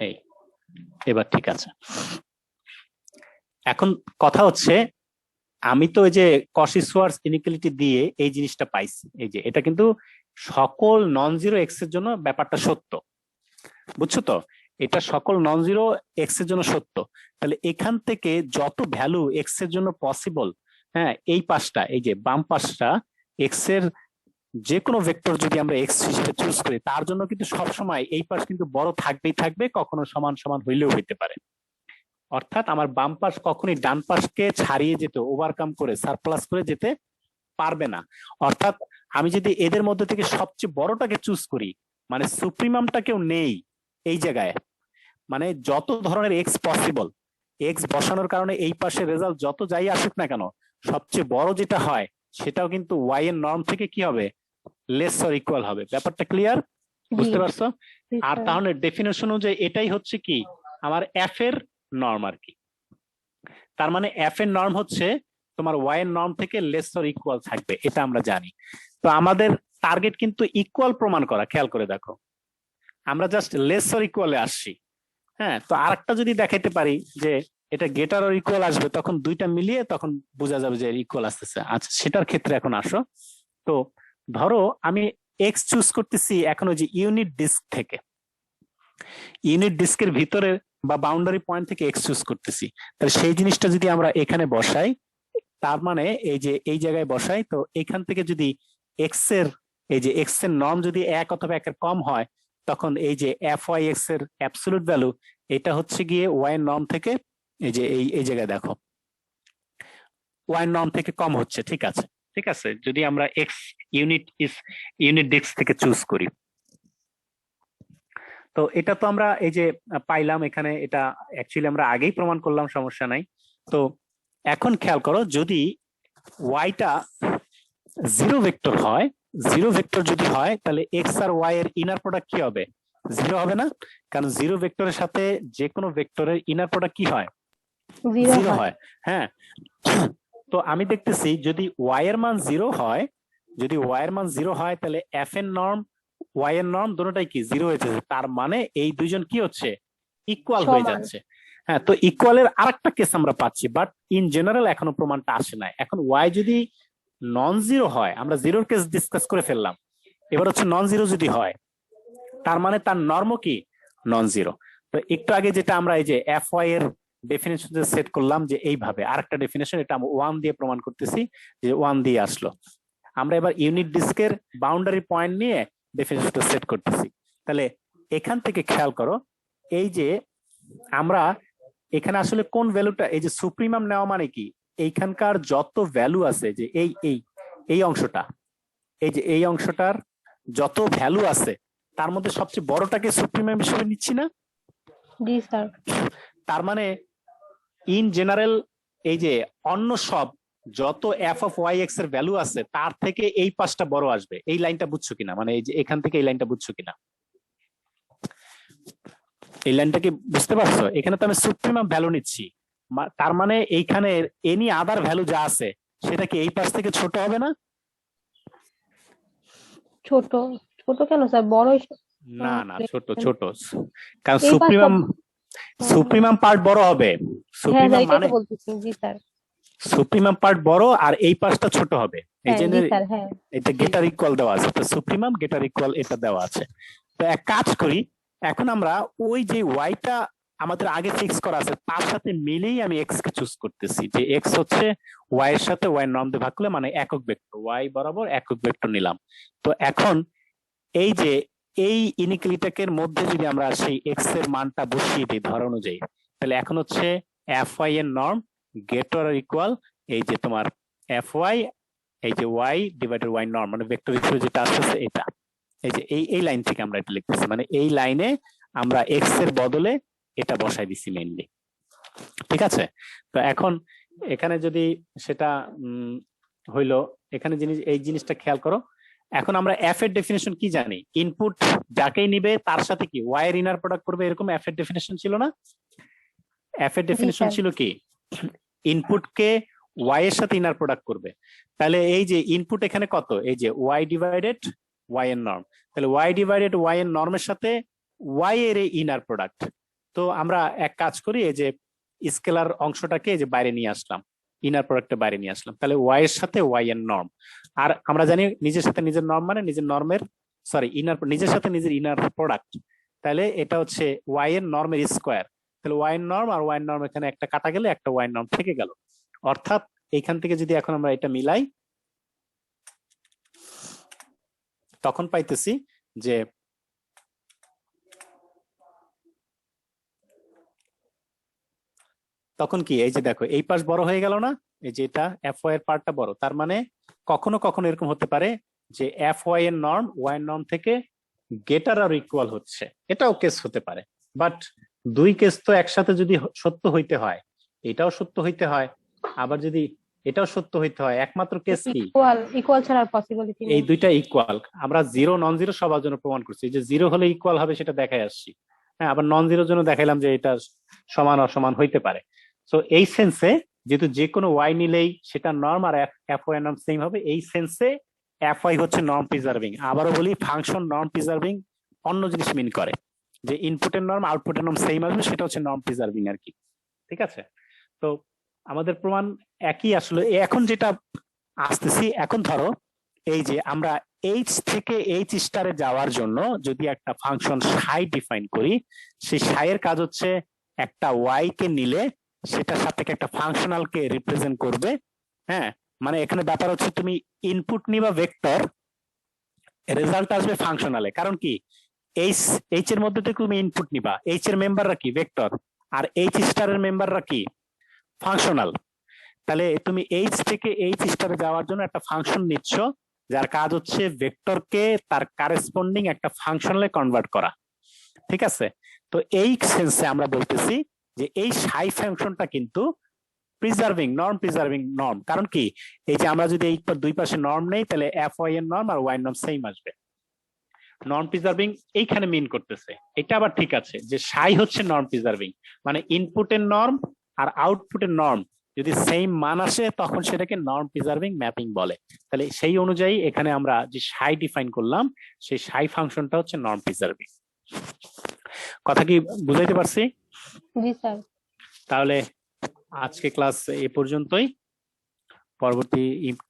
এই এবার ঠিক আছে। এখন কথা হচ্ছে, আমি তো ওই যে কশি-সোয়ার্টজ ইনইকুয়ালিটি দিয়ে এই জিনিসটা পাইছি, এই যে এটা কিন্তু সকল নন জিরো এক্স এর জন্য ব্যাপারটা সত্য, বুঝছো তো? এটা সকল নন জিরো এক্স এর জন্য সত্য। তাহলে এখান থেকে যত ভ্যালু এক্স এর জন্য পসিবল, হ্যাঁ, এই পাশটা, এই যে বাম পাশটা এক্স এর যে কোনো ভেক্টর যদি আমরা এক্স হিসেবে চুজ করি, তার জন্য কিন্তু সবসময় এই পাশ কিন্তু বড় থাকবেই থাকবে, কখনো সমান সমান হইলেও হইতে পারে। অর্থাৎ আমার বাম পাশ কখনোই ডান পাশকে ছাড়িয়ে যেতে, ওভারকাম করে, সারপ্লাস করে যেতে পারবে না। অর্থাৎ আমি যদি এদের মধ্যে থেকে সবচেয়ে বড়টাকে চুজ করি, মানে সুপ্রিমামটা কেউ নেই এই জায়গায়, মানে যত ধরনের এক্স পসিবল এক্স বসানোর কারণে এই পাশে রেজাল্ট যত যাই আসুক না কেন, সবচেয়ে বড় যেটা হয় সেটাও কিন্তু ওয়াই এর নর্ম থেকে কি হবে, লেস অর ইকুয়াল হবে। ব্যাপারটা ক্লিয়ার? বুঝতে পারছো? আর তাহলে ডেফিনেশন অনুযায়ী এটাই হচ্ছে কি আমার এফ এর নর্ম আর কি। তার মানে এফ এর নর্ম হচ্ছে তোমার ওয়াই এর নর্ম থেকে লেস অর ইকুয়াল থাকবে, এটা আমরা জানি। তো আমাদের টার্গেট কিন্তু ইকুয়াল প্রমাণ করা, খেয়াল করে দেখো, আমরা জাস্ট লেস অর ইকুয়ালে আসছি। হ্যাঁ, তো আরেকটা যদি দেখাইতে পারি যে এটা গ্রেটার অর ইকুয়াল আসবে, তখন দুইটা মিলিয়ে তখন বোঝা যাবে যে ইকুয়াল আসতেছে। আচ্ছা, সেটার ক্ষেত্রে এখন আসো। তো ধরো আমি এক্স চুজ করতেছি এখন ওই যে ইউনিট ডিস্ক থেকে, ইউনিট ডিস্কের ভিতরে বা বাউন্ডারি পয়েন্ট থেকে এক্স চুজ করতেছি, তাহলে সেই জিনিসটা যদি আমরা এখানে বসাই, তার মানে এই যে এই জায়গায় বসাই, তো এখান থেকে যদি এক্স এর, এই যে এক্স এর নর্ম যদি 1 অথবা 1-এর কম হয়, তখন এই যে এফ ওয়াই এক্স এর অ্যাবসলিউট ভ্যালু, এটা হচ্ছে গিয়ে ওয়াই এর নর্ম থেকে, এই যে এই জায়গায় দেখো ওয়াই এর নর্ম থেকে কম হচ্ছে। ঠিক আছে, ঠিক আছে, যদি আমরা এক্স ইউনিট ডিস্ক থেকে চুজ করি, তো এটা তো আমরা এই যে পাইলাম এখানে, এটা অ্যাকচুয়ালি আমরা আগেই প্রমাণ করলাম, সমস্যা নাই। তো এখন খেয়াল করো, যদি ওয়াইটা জিরো ভেক্টর হয়, জিরো ভেক্টর যদি হয়, তাহলে এক্স আর ওয়াই এর ইনার প্রোডাক্ট কি হবে, জিরো হবে না? কারণ জিরো ভেক্টরের সাথে যে কোনো ভেক্টরের ইনার প্রোডাক্ট কি হয়, জিরো হয়। হ্যাঁ, তো আমি দেখতেছি যদি ওয়াই এর মান জিরো হয়, যদি ওয়াই এর মান জিরো হয়, তাহলে এফ এর নর্ম ওয়াই এর নর্ম দুটোটাই কি জিরো হয়ে যাচ্ছে, তার মানে এই দুইজন কি হচ্ছে, ইকুয়াল হয়ে যাচ্ছে। হ্যাঁ, তো ইকুয়ালের আরেকটা কেস আমরা পাচ্ছি, বাট ইন জেনারেল এখনো প্রমাণটা আসে নাই। এখন ওয়াই যদি নন জিরো হয়, আমরা জিরোর কেস ডিসকাস করে ফেললাম, এবার হচ্ছে নন জিরো যদি হয়, তার মানে তার নর্ম কি নন জিরো। তো একটু আগে যেটা আমরা এই যে এফ ওয়াই এর ডেফিনেশন সেট করলাম যে এইভাবে, আরেকটা ডেফিনেশন, এটা আমরা 1 দিয়ে প্রমাণ করতেছি, যে 1 দিয়ে আসলো। আমরা এবার ইউনিট ডিস্কের বাউন্ডারি পয়েন্ট নিয়ে ডেফিনেশনটা সেট করতেছি। তাহলে এখান থেকে খেয়াল করো, এই যে আমরা এখানে আসলে কোন ভ্যালুটা, এই যে সুপ্রিমাম নেওয়া মানে কি, এইখানকার যত ভ্যালু আছে, যে এই অংশটা, এই যে এই অংশটার যত ভ্যালু আছে তার মধ্যে সবচেয়ে বড়টাকে সুপ্রিমাম হিসেবে নিচ্ছি না? জি স্যার। তার মানে ইন জেনারেল এই যে অন্য সব যত এফ অফ ওয়াই এক্স এর ভ্যালু আছে তার থেকে এই পাশটা বড় আসবে, এই লাইনটা বুঝছো কিনা, মানে এই যে এখান থেকে এই লাইনটা বুঝছো কিনা, এই লাইনটা কি বুঝতে পারছো? এখানে তো আমি সুপ্রিমাম ভ্যালু নিচ্ছি, তার মানে এইখানে এনি আদার ভ্যালু যা আছে সেটা কি এই পাশ থেকে ছোট হবে না? ছোট ছোট কেন স্যার, বড়ই না না, ছোট ছোট, কারণ এই পাশটা সুপ্রিমাম পার্ট বড় হবে, হ্যাঁ সুপ্রিমাম স্যার, এটাই মানে তো বলতেছি। জি স্যার, সুপ্রিমাম পার্ট বড় আর এই পাশটা ছোট হবে, এই হ্যাঁ জন্য জি স্যার, হ্যাঁ এটা গেটার ইকুয়াল দেওয়া আছে, তো সুপ্রিমাম গেটার ইকুয়াল এটা দেওয়া আছে। তো এক কাজ করি, এখন আমরা ওই যে ওয়াইটা আমাদের আগে ফিক্স করা আছে তার সাথে মিলেই আমি এক্স কে চুজ করতেছি, যে এক্স হচ্ছে ওয়াই এর সাথে ওয়াই নর্ম দিয়ে ভাগ করলে মানে একক ভেক্টর, ওয়াই বরাবর একক ভেক্টর নিলাম। তো এখন এই যে এই ইনইকুয়ালিটির মধ্যে যদি আমরা সেই এক্স এর মানটা বসিয়ে দিই ধর অনুযায়ী, তাহলে এখন হচ্ছে এফ ওয়াই এর নর্ম গেটার ইকুয়াল এই যে তোমার এফ ওয়াই, এই যে ওয়াই ডিভাইডেড ওয়াই নর্ম, মানে ভেক্টর হিসেবে যেটা আসছে এটা, এই যে এই লাইন থেকে আমরা এটা লিখতেছি, মানে এই লাইনে আমরা এক্স এর বদলে এটা বসাই দিছি মেইনলি। ঠিক আছে, তো এখন এখানে যদি সেটা হইলো, এখানে এই জিনিসটা খেয়াল করো, এখন আমরা এফ এর ডেফিনেশন কি জানি, ইনপুট যাকেই নিবে তার সাথে কি ওয়াই এর ইনার প্রোডাক্ট করবে, এরকম এফ এর ডেফিনেশন ছিল না? এফ এর ডেফিনেশন ছিল কি, ইনপুট কে ওয়াই এর সাথে ইনার প্রোডাক্ট করবে, তাহলে এই যে ইনপুট এখানে কত, এই যে ওয়াই ডিভাইডেড ওয়াই এর নর্ম, তাহলে ওয়াই ডিভাইডেড ওয়াই এর নর্মের সাথে ওয়াই এর ইনার প্রোডাক্ট। তো আমরা এক কাজ করি, এই যে স্কেলার অংশটাকে এই যে বাইরে নিয়ে আসলাম, ইনার প্রোডাক্টে বাইরে নিয়ে আসলাম, তাহলে ওয়াই এর সাথে ওয়াই এর নর্ম, আর আমরা জানি নিজের সাথে নিজের নর্ম মানে নিজের নর্মের ইনার, নিজের সাথে নিজের ইনার প্রোডাক্ট, তাহলে এটা হচ্ছে ওয়াই এর নর্মের স্কোয়ার, তাহলে ওয়াই এর নর্ম আর ওয়াই এর নর্ম এখানে একটা কাটা গেলে একটা ওয়াই এর নর্ম থেকে গেল, অর্থাৎ এইখান থেকে যদি এখন আমরা এটা মিলাই তখন পাইতেছি যে তখন কি, এই যে দেখো এই পাশ বড় হয়ে গেল না, এই যে এটা এফ ওয়াই এর পার্টটা বড়, তার মানে কখনো কখনো এরকম হতে পারে যে এফ ওয়াই এর নর্ম ওয়াই এর নর্ম থেকে গেটার আর ইকুয়াল হচ্ছে, এটাও কেস হতে পারে, বাট দুই কেস তো একসাথে যদি সত্য হইতে হয়, এটাও সত্য হইতে হয়, আবার যদি এটাও সত্য হইতে হয়, একমাত্র কেস কি ইকুয়াল ছাড়া পসিবিলিটি এই দুইটা ইকুয়াল, আমরা জিরো নন জিরো সবার জন্য প্রমাণ করছি, যে জিরো হলে ইকুয়াল হবে সেটা দেখাই আসছি, হ্যাঁ, আবার নন জিরোর জন্য দেখাইলাম যে এটা সমান অসমান হইতে পারে। সো এই সেন্সে যেহেতু যে কোনো ওয়াই নিলেই সেটা নর্ম আর এফ ওয়াই নর্ম সেম হবে, এই সেন্সে এফ ওয়াই হচ্ছে নর্ম প্রিজার্ভিং। আবারও বলি, ফাংশন নর্ম প্রিজার্ভিং অন্য জিনিস মিন করে, যে ইনপুটের নর্ম আউটপুটের নর্ম সেম আসবে, সেটা হচ্ছে নর্ম প্রিজার্ভিং আর কি। ঠিক আছে, তো আমাদের প্রমাণ একই আসলে। এখন যেটা আসতেছি, এখন ধরো এই যে আমরা এইচ থেকে এইচ স্টারে যাওয়ার জন্য যদি একটা ফাংশন সাই ডিফাইন করি, সেই সাইয়ের কাজ হচ্ছে একটা ওয়াই কে নিলে সেটার সাথে একটা ফাংশনাল কে রিপ্রেজেন্ট করবে। হ্যাঁ, মানে এখানে ব্যাপার হচ্ছে তুমি ইনপুট নিবা ভেক্টর, রেজাল্ট আসবে ফাংশনালে, কারণ কি এইচ এর মধ্যে থেকে তুমি ইনপুট নিবা, এইচ এর মেম্বাররা কি ভেক্টর, আর এইচ স্টারের মেম্বাররা কি ফাংশনাল, তাহলে তুমি এইচ থেকে এইচ স্টারে যাওয়ার জন্য একটা ফাংশন নিচ্ছ যার কাজ হচ্ছে ভেক্টরকে তার কারেসপন্ডিং একটা ফাংশনালে কনভার্ট করা। ঠিক আছে, তো এই সেন্সে আমরা বলতেছি যে এই সাই ফাংশনটা কিন্তু প্রিজার্ভিং নর্ম, কারণ কি এই যে আমরা যদি এই দুই পাশে নর্ম নেই তাহলে এফ ওয়াই এর নর্ম আর ওয়াই নর্ম সেম আসবে, নর্ম প্রিজার্ভিং এইখানে মিন করতেছে। এটা আবার ঠিক আছে যে সাই হচ্ছে নর্ম প্রিজার্ভিং, মানে ইনপুটের নর্ম আর আউটপুটের নর্ম যদি সেম মান আসে তখন সেটাকে নর্ম প্রিজার্ভিং ম্যাপিং বলে। তাহলে সেই অনুযায়ী এখানে আমরা যে সাই ডিফাইন করলাম, সেই সাই ফাংশনটা হচ্ছে নর্ম প্রিজার্ভিং। কথা কি বুঝাইতে পারছি? জি স্যার। তাহলে আজকে ক্লাস এই পর্যন্তই, পরবর্তী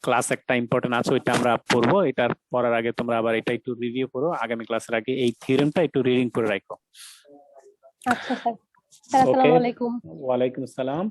ক্লাস একটা ইম্পর্টেন্ট আছে ওইটা আমরা পড়বো, এটার পড়ার আগে তোমরা আবার এটা একটু রিভিউ করো, আগামী ক্লাসের আগে এই থিওরেমটা একটু রিডিং করে রাখো। আচ্ছা স্যার। আসসালামু আলাইকুম। ওয়ালাইকুম আসসালাম।